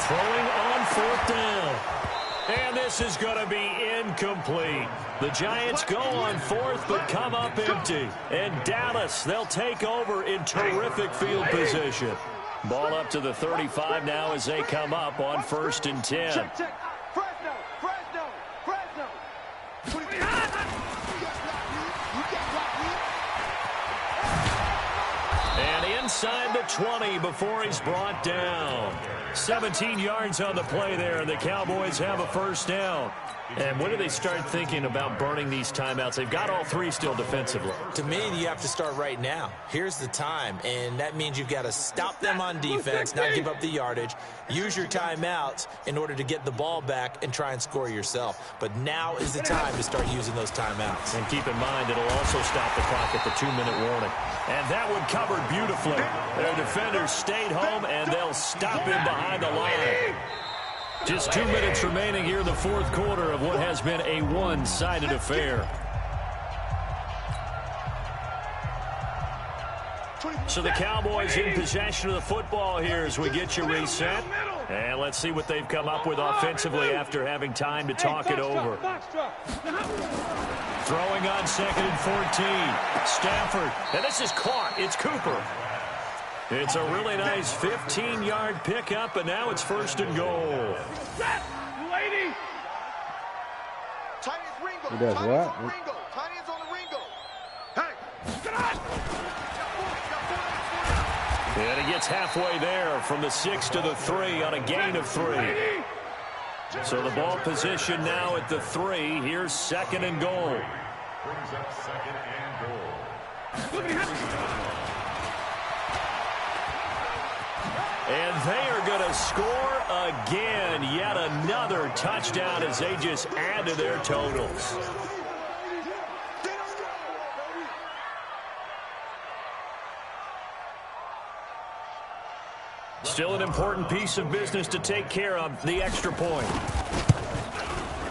throwing on 4th down. And this is going to be incomplete. The Giants go on 4th but come up empty. And Dallas, they'll take over in terrific field position. Ball up to the 35 now as they come up on 1st and 10. Check. Fresno. And inside the 20 before he's brought down. 17 yards on the play there, and the Cowboys have a 1st down. And when do they start thinking about burning these timeouts? They've got all 3 still defensively. To me, you have to start right now. Here's the time, and that means you've got to stop them on defense, not give up the yardage. Use your timeouts in order to get the ball back and try and score yourself. But now is the time to start using those timeouts. And keep in mind, it'll also stop the clock at the 2-minute warning. And that one covered beautifully. Their defenders stayed home, and they'll stop him behind the line. Just 2 minutes remaining here in the 4th quarter of what has been a one-sided affair. So the Cowboys in possession of the football here as we get you reset. And let's see what they've come up with offensively after having time to talk it over. Throwing on 2nd and 14. Stafford. And this is caught. It's Cooper. It's a really nice 15-yard pickup, and now it's 1st and goal. He does what? And he gets halfway there from the 6 to the 3 on a gain of 3. So the ball position now at the 3. Here's 2nd and goal. Brings up 2nd and goal. And they are going to score again. Yet another touchdown as they just add to their totals. Still an important piece of business to take care of, the extra point.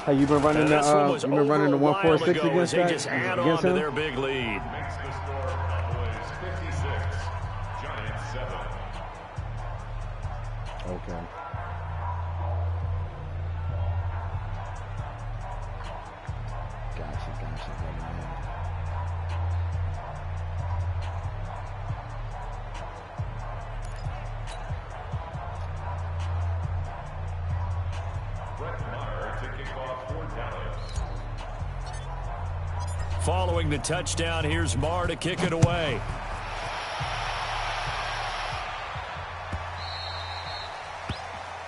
Hey, you been running the 1-4-6 against they that? just add on to their big lead. Makes the score Cowboys 56, Giants 7. Okay. Gotcha. Following the touchdown, here's Marr to kick it away.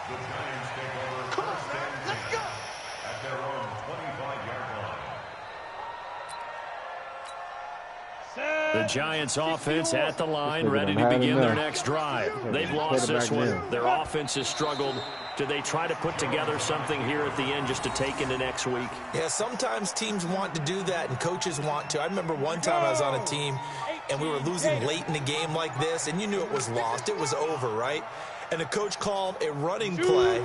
The Giants take over 1st and 10 at their own 25-yard line. The Giants offense at the line, ready to begin their next drive. They've lost this one. Their offense has struggled. Do they try to put together something here at the end just to take into next week? Yeah, sometimes teams want to do that and coaches want to. I remember one time I was on a team and we were losing late in the game like this, and you knew it was lost. It was over, right? And the coach called a running play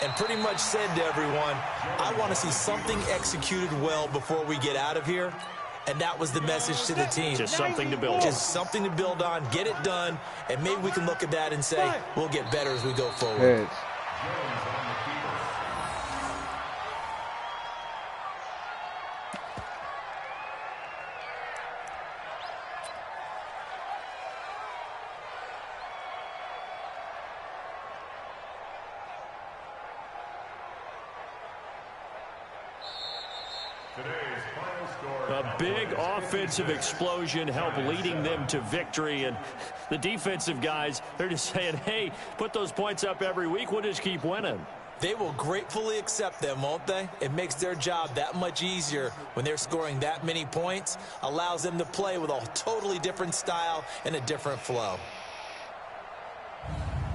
and pretty much said to everyone, I want to see something executed well before we get out of here. And that was the message to the team. Just something to build on. Just something to build on, get it done, and maybe we can look at that and say, we'll get better as we go forward. Heads. Jones on the keeper. Today's final score. A big offensive explosion helped leading them to victory. And the defensive guys, they're just saying, hey, put those points up every week. We'll just keep winning. They will gratefully accept them, won't they? It makes their job that much easier when they're scoring that many points. Allows them to play with a totally different style and a different flow.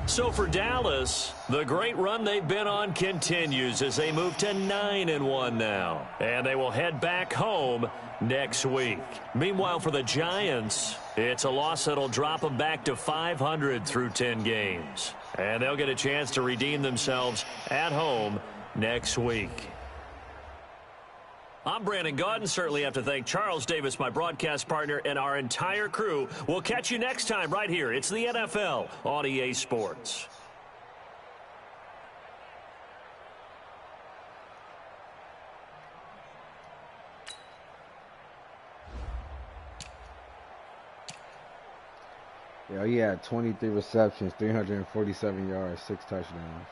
So for Dallas, the great run they've been on continues as they move to 9-1 now. And they will head back home next week. Meanwhile, for the Giants, it's a loss that'll drop them back to 500 through 10 games. And they'll get a chance to redeem themselves at home next week. I'm Brandon Gaudin. Certainly have to thank Charles Davis, my broadcast partner, and our entire crew. We'll catch you next time right here. It's the NFL on EA Sports. Yeah, he had 23 receptions, 347 yards, 6 touchdowns.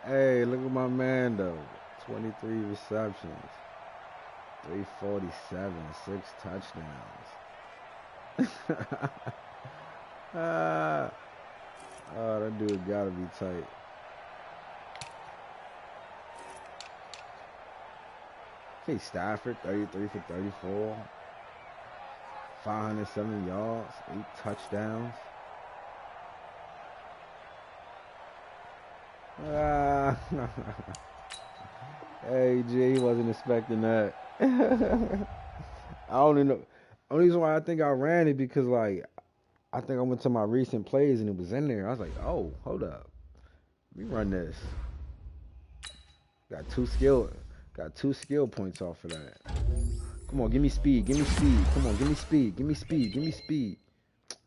Hey, look at my man though. 23 receptions, 347, 6 touchdowns. Oh, that dude gotta be tight. Okay, Stafford, 33 for 34. 507 yards, 8 touchdowns. Hey, G, he wasn't expecting that. I don't even know. Only reason why I think I ran it because, like, I think I went to my recent plays and it was in there. I was like, oh, hold up. Let me run this. Got two skill points off of that. Come on, give me speed. Give me speed. Come on, give me speed. Give me speed. Give me speed.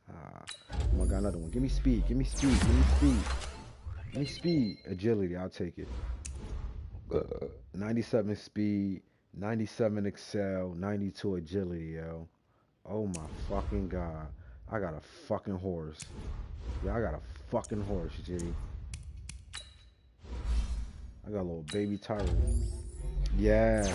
Come on, got another one. Give me speed. Give me speed. Give me speed. Give me speed. Agility, I'll take it. 97 speed, 97 excel, 92 agility, yo. Oh my fucking god. I got a fucking horse. Yeah, I got a fucking horse, G. I got a little baby Tyrant. Yeah.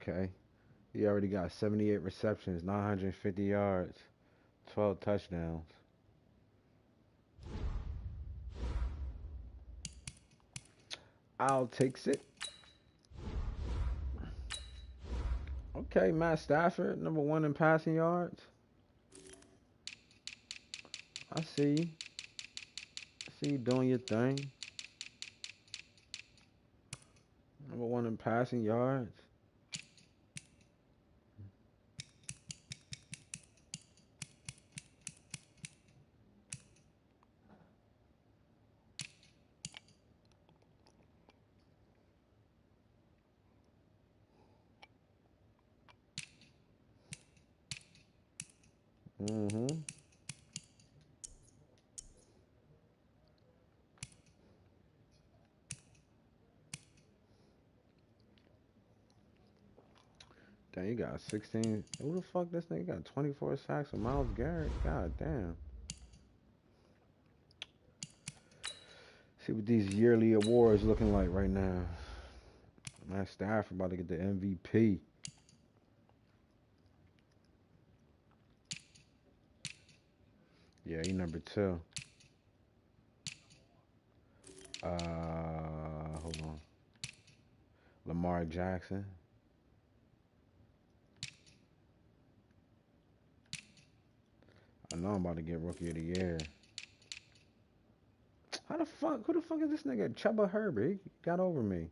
Okay. He already got 78 receptions, 950 yards, 12 touchdowns. I'll take it. Okay, Matt Stafford, number 1 in passing yards. I see you. I see you doing your thing. Number 1 in passing yards. Dang, you got 16. Who the fuck this nigga got 24 sacks with Myles Garrett? God damn. See what these yearly awards looking like right now. Matt Stafford about to get the MVP. Yeah, he number 2. Hold on. Lamar Jackson. I know I'm about to get Rookie of the Year. How the fuck? Who the fuck is this nigga? Chuba Herbert. He got over me.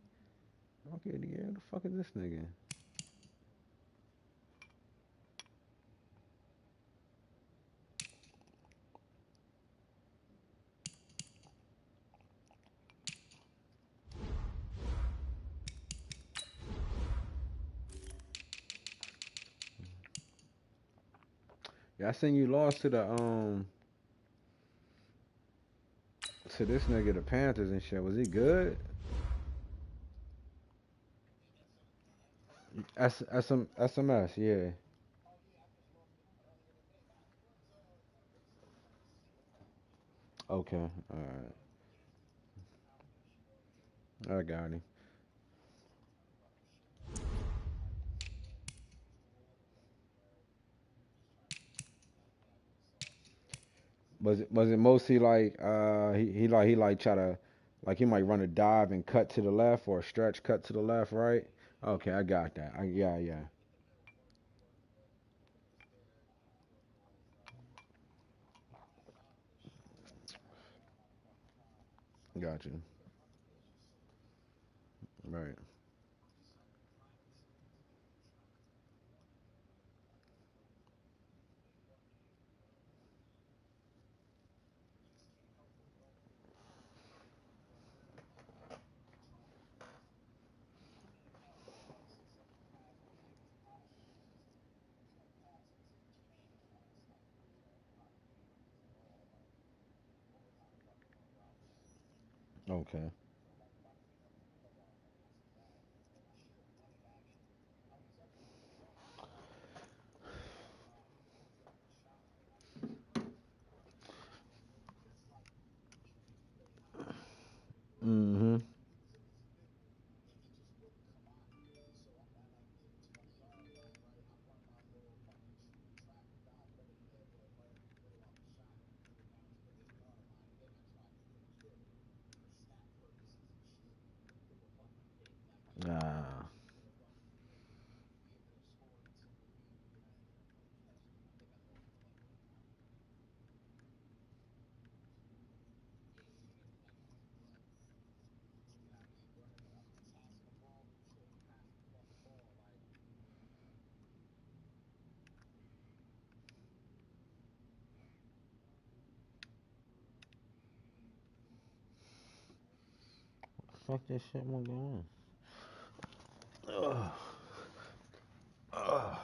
Rookie of the Year. Who the fuck is this nigga? Yeah, I seen you lost to this nigga, the Panthers and shit. Was he good? SMS, yeah. Okay, alright. I got him. Was it mostly like he try to like he might run a dive and cut to the left or a stretch cut to the left, right? Okay, I got that. Yeah. Got you. Right. Okay. Mm-hmm. Ah. Fuck this shit won't go on. Ugh. Ugh.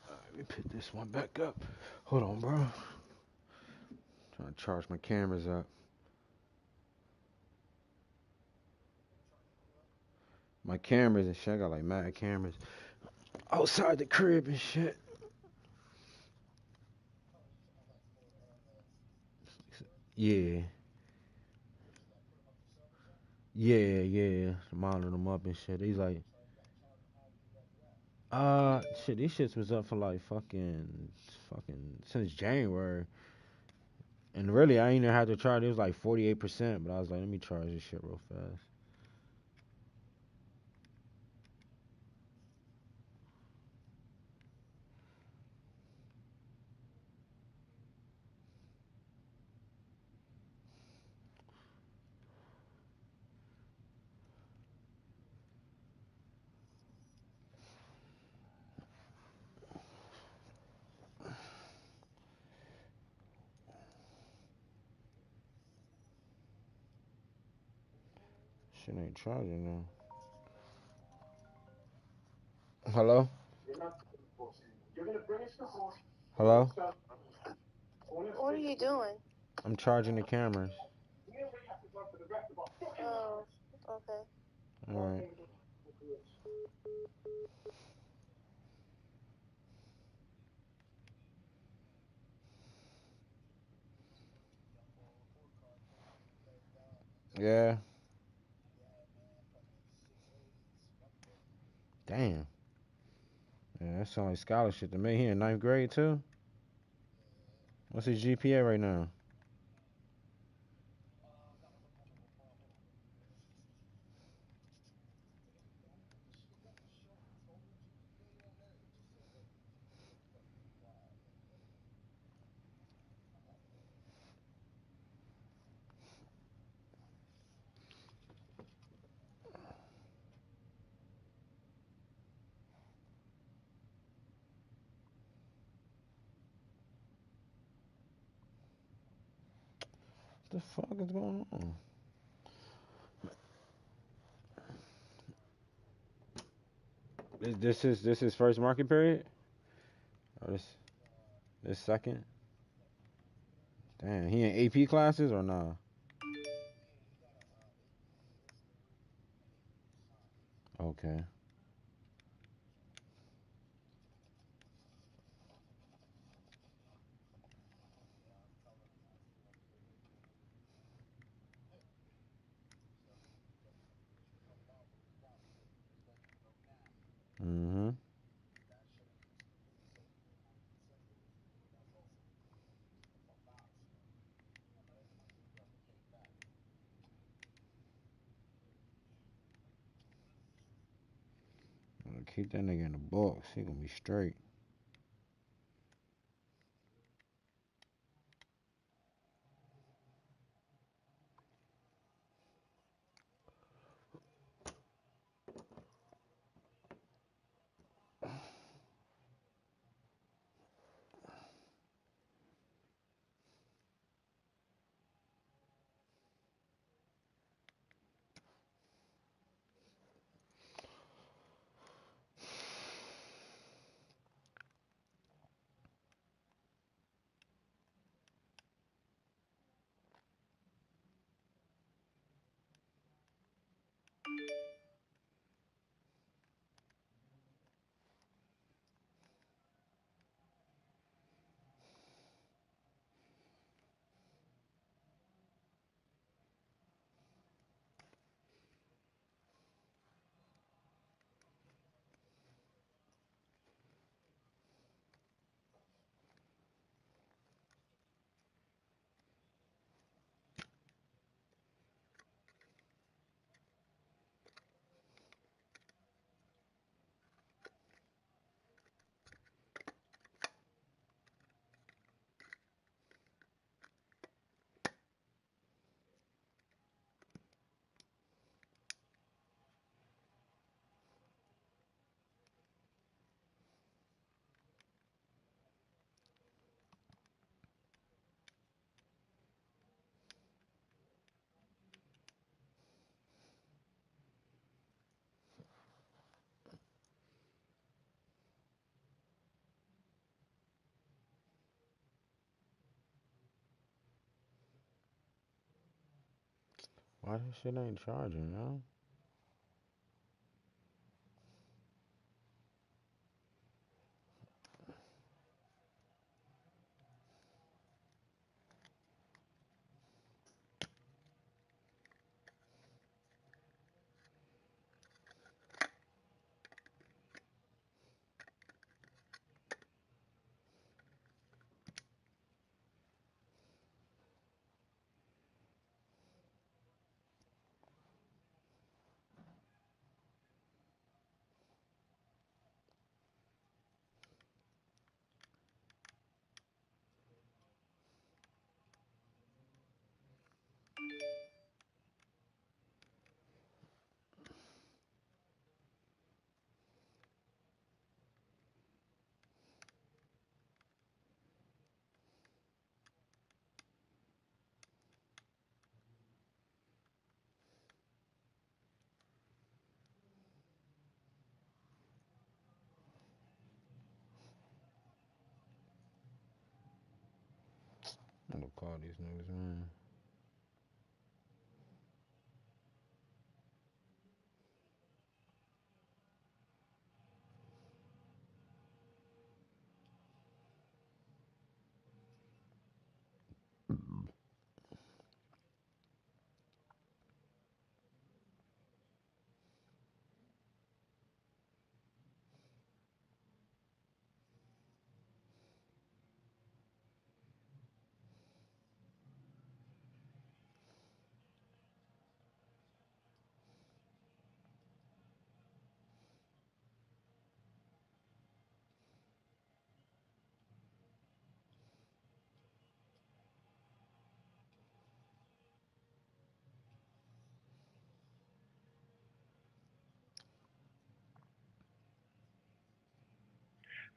Let me pick this one back up. Hold on, bro. Trying to charge my cameras up. My cameras and shit. I got like mad cameras outside the crib and shit. Yeah. Yeah. Mounting them up and shit. He's like, shit. These shits was up for like fucking since January. And really, I ain't even had to charge. It was like 48%, but I was like, let me charge this shit real fast. Shit ain't charging now. Hello? Hello? What are you doing? I'm charging the cameras. Oh, okay. Alright. Yeah. Damn. Yeah, that sounds like scholarship to me. He in ninth grade too. What's his GPA right now? What the fuck is going on? This his first market period? Or this second? Damn, he in AP classes or nah? Okay. Mm-hmm. Keep that nigga in the box. He gonna be straight. Why this shit ain't charging, yo? I'm gonna call these niggas, man.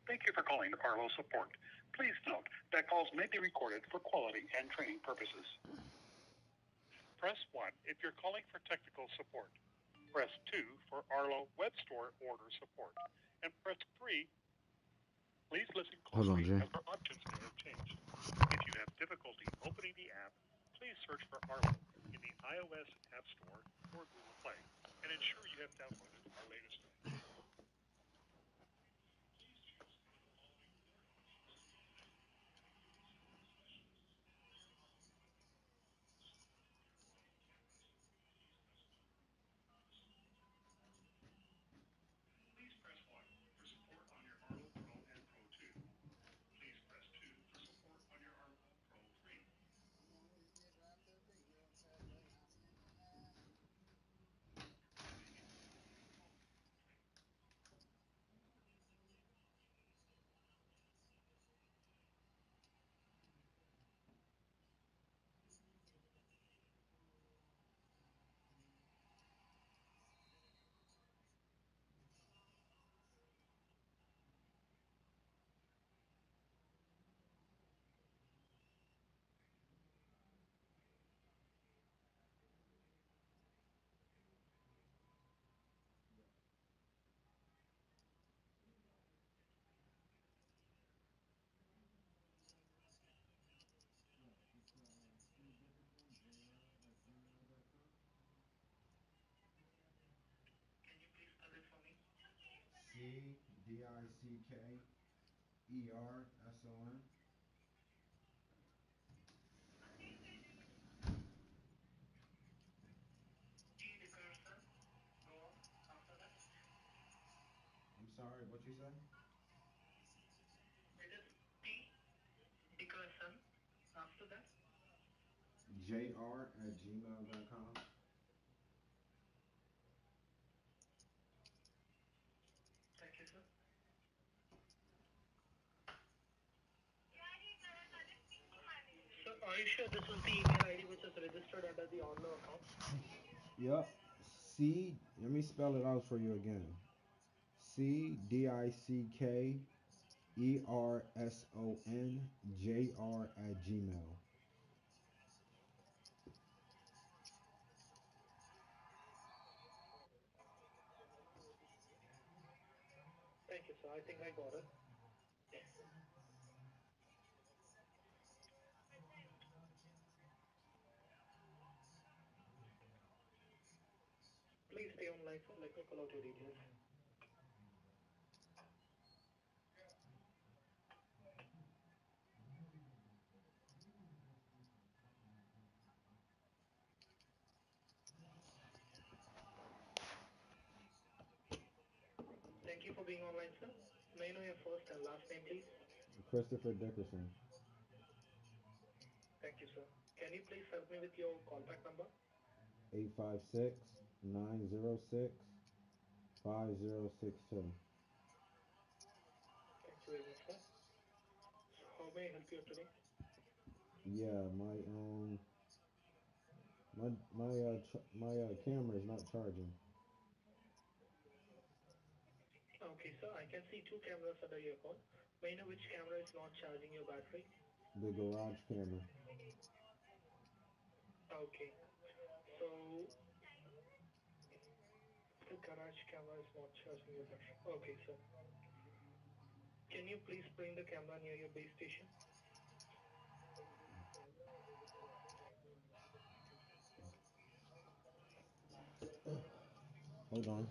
Thank you for calling Arlo Support. Please note that calls may be recorded for quality and training purposes. Press 1 if you're calling for technical support. Press 2 for Arlo Web Store order support. And press 3. Please listen closely as our options may have changed. If you have difficulty opening the app, please search for Arlo in the iOS App Store or Google Play and ensure you have downloaded our latest version. Please press 1 for support on your Arlo Pro and Pro 2. Please press 2 for support on your Arlo Pro 3. Can you please spell it for me? CDICKERSON. G Dickerson. Go on after that. I'm sorry, what you say? It is T Dickerson. After that. JR@gmail.com. Thank you, sir. So, are you sure this is the email ID which is registered under the Arlo account? Yep. Let me spell it out for you again. CDICKERSONJR@gmail. Thank you, sir. I think I got it. Please stay online, sir. Let me pull out your details. Thank you for being online, sir. May I know your first and last name, please? Christopher Dickerson. Thank you, sir. Can you please help me with your callback number? 856-906-5062. Thank you very much, sir. So, how may I help you today? Yeah, my camera is not charging. Okay, sir. I can see two cameras under your account. May I know which camera is not charging your battery? The garage camera. Okay. So, the garage camera is not charging your battery. Okay, sir. Can you please bring the camera near your base station? Hold on.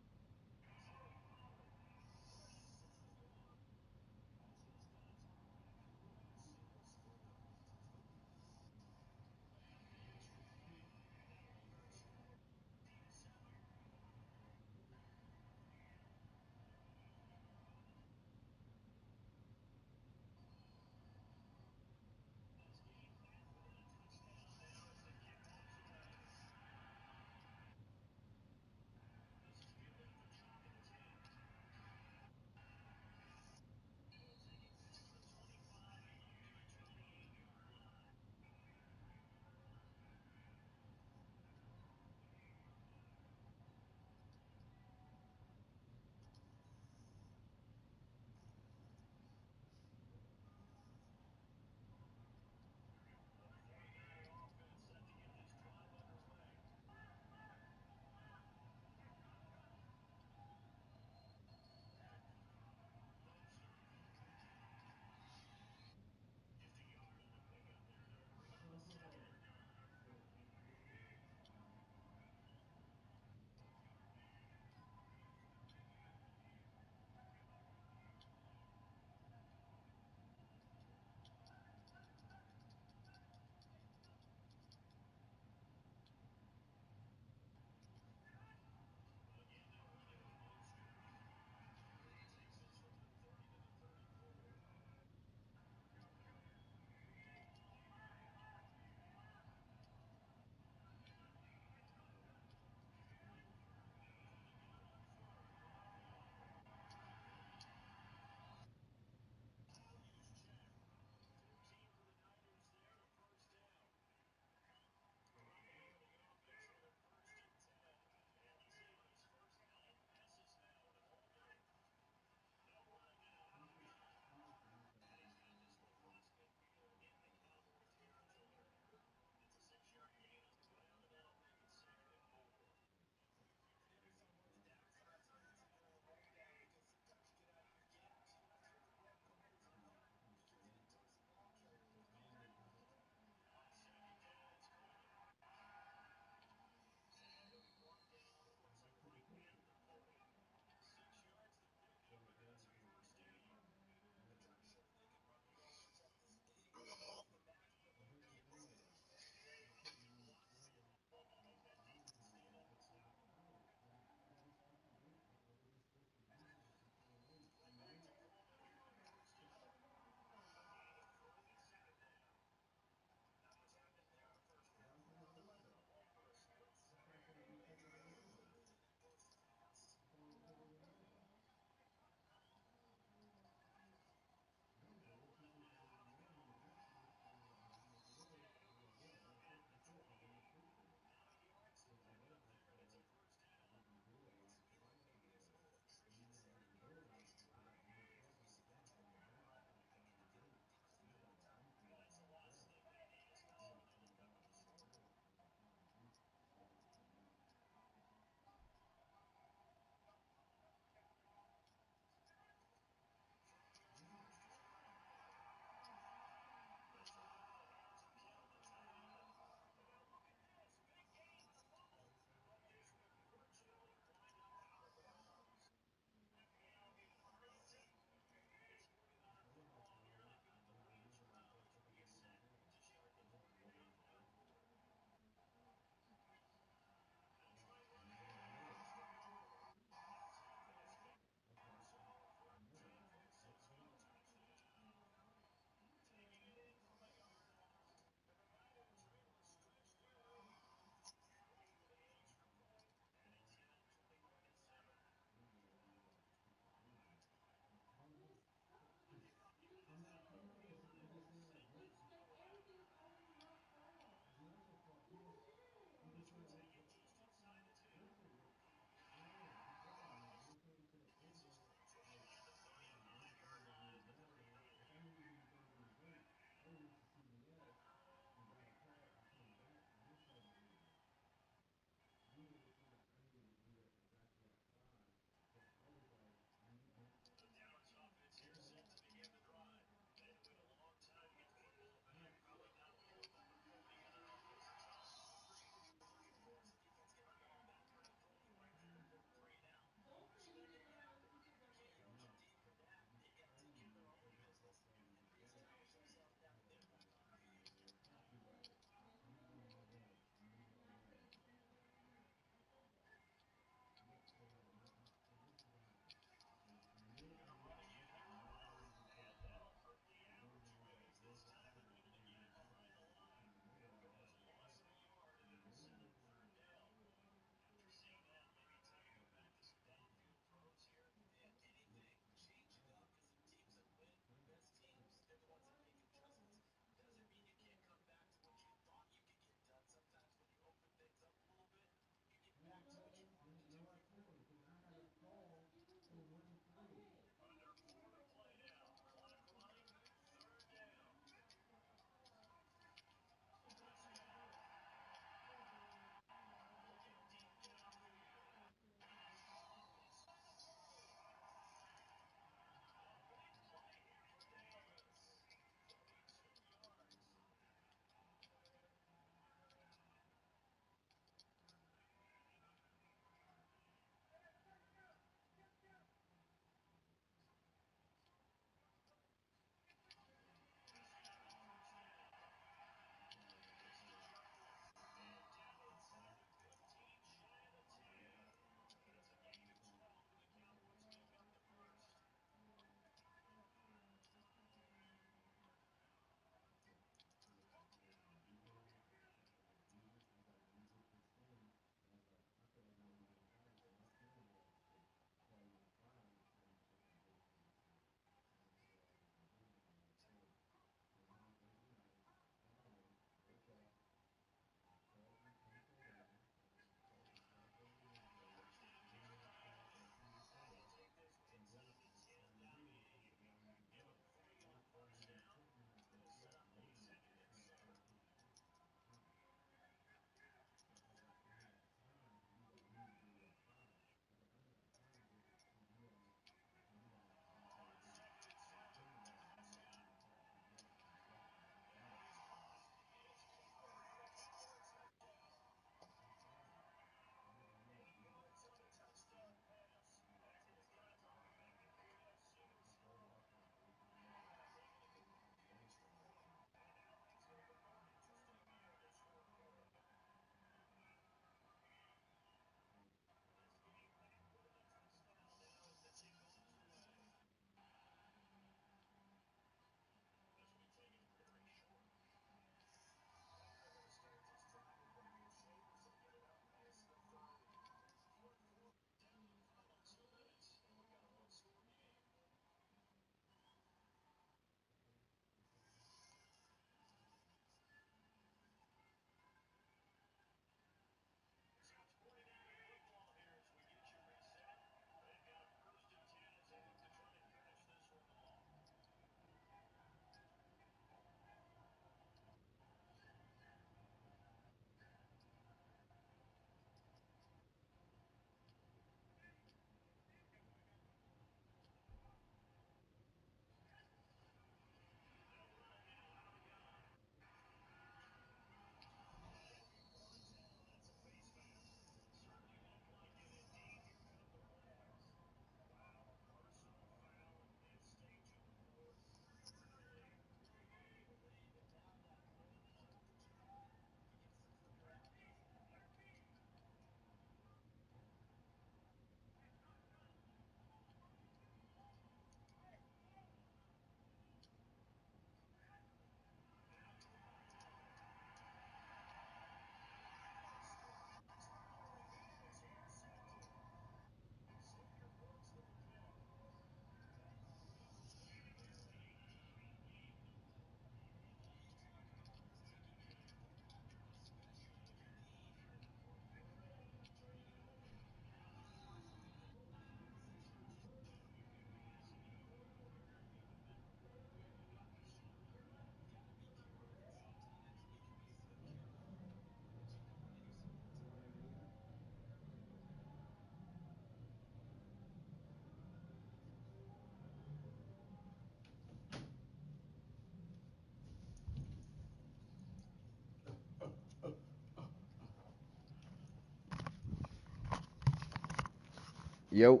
Yo.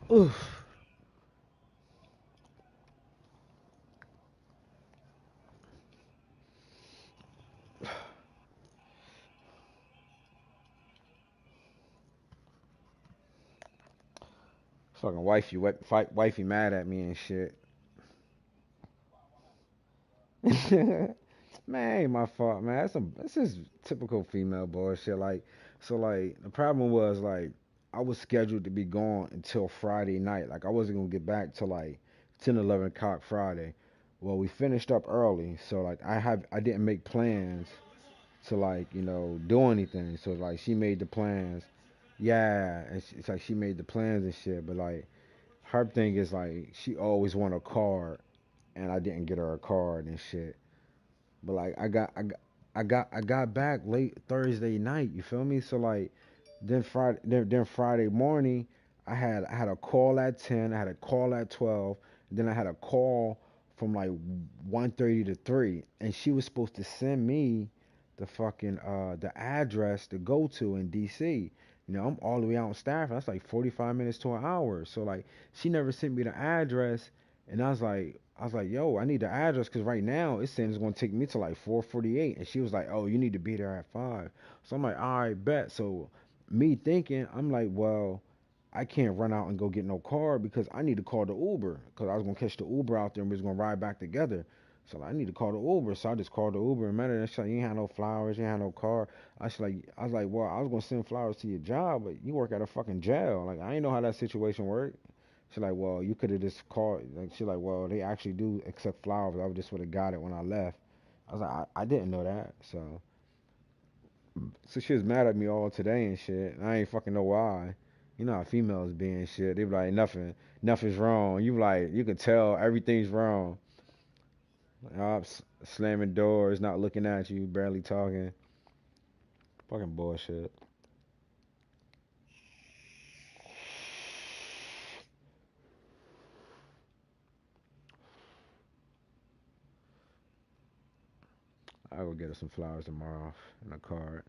Oof. Fucking wifey mad at me and shit. Man, ain't my fault, man. That's just typical female bullshit. Like, so like the problem was like I was scheduled to be gone until Friday night. Like I wasn't gonna get back till like 10, 11 o'clock Friday. Well, we finished up early, so like I didn't make plans to like do anything. So like she made the plans. Yeah, it's like she made the plans and shit. But like her thing is like she always want a card, and I didn't get her a card and shit. But like I got back late Thursday night. You feel me? So like then Friday morning, I had a call at 10. I had a call at 12. Then I had a call from like 1:30 to 3, and she was supposed to send me the address to go to in DC. I'm all the way out in Stafford. That's like 45 minutes to an hour. So like she never sent me the address, and I was like, yo, I need the address because right now it's saying it's gonna take me to like 4:48, and she was like, oh, you need to be there at 5. So I'm like, all right, bet. So me thinking, I'm like, well, I can't run out and go get no car because I need to call the Uber because I was gonna catch the Uber out there and we was gonna ride back together. So like, I need to call the Uber. So I just called the Uber and met her. And she's like, you ain't had no flowers, you ain't had no car. I was like, well, I was gonna send flowers to your job, but you work at a fucking jail. Like I ain't know how that situation worked. She's like, well, you could have just called. Like she's like, well, they actually do accept flowers. I just would have got it when I left. I was like, I didn't know that. So she was mad at me all today and shit. And I ain't fucking know why. You know how females be and shit. They be like, nothing's wrong. You like, you can tell everything's wrong. Slamming doors, not looking at you, barely talking. Fucking bullshit. I will get her some flowers tomorrow and a card.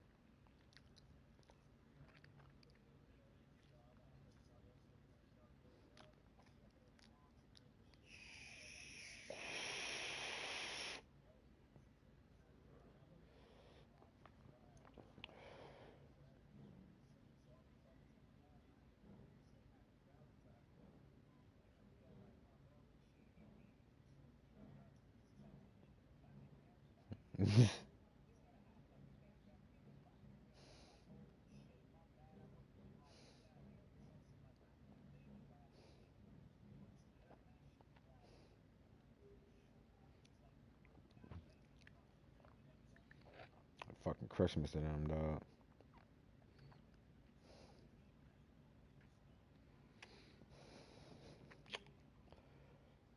Fucking Christmas to them, dog.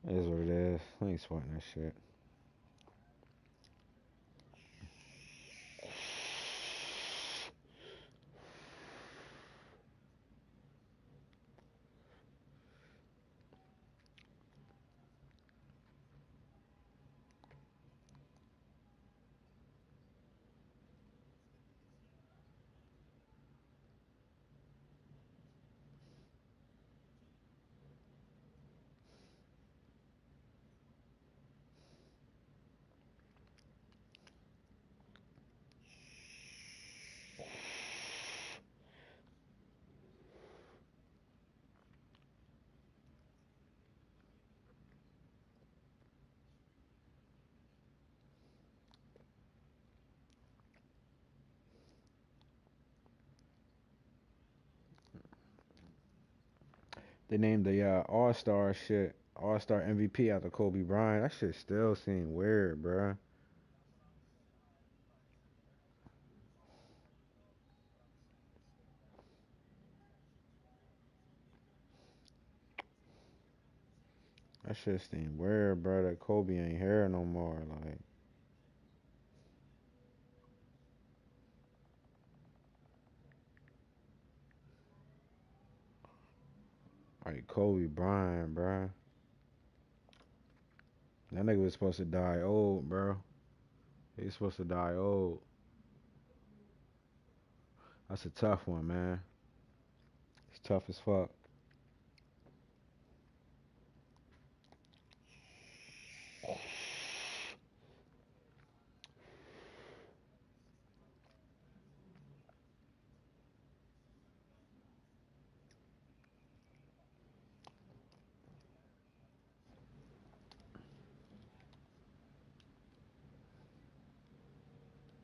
It is what it is. I ain't sweating that shit. They named the All Star MVP after Kobe Bryant. That shit still seem weird, bruh. That shit seem weird, bruh. That Kobe ain't here no more. Like Kobe Bryant, bruh. That nigga was supposed to die old, bro. He was supposed to die old. That's a tough one, man. It's tough as fuck.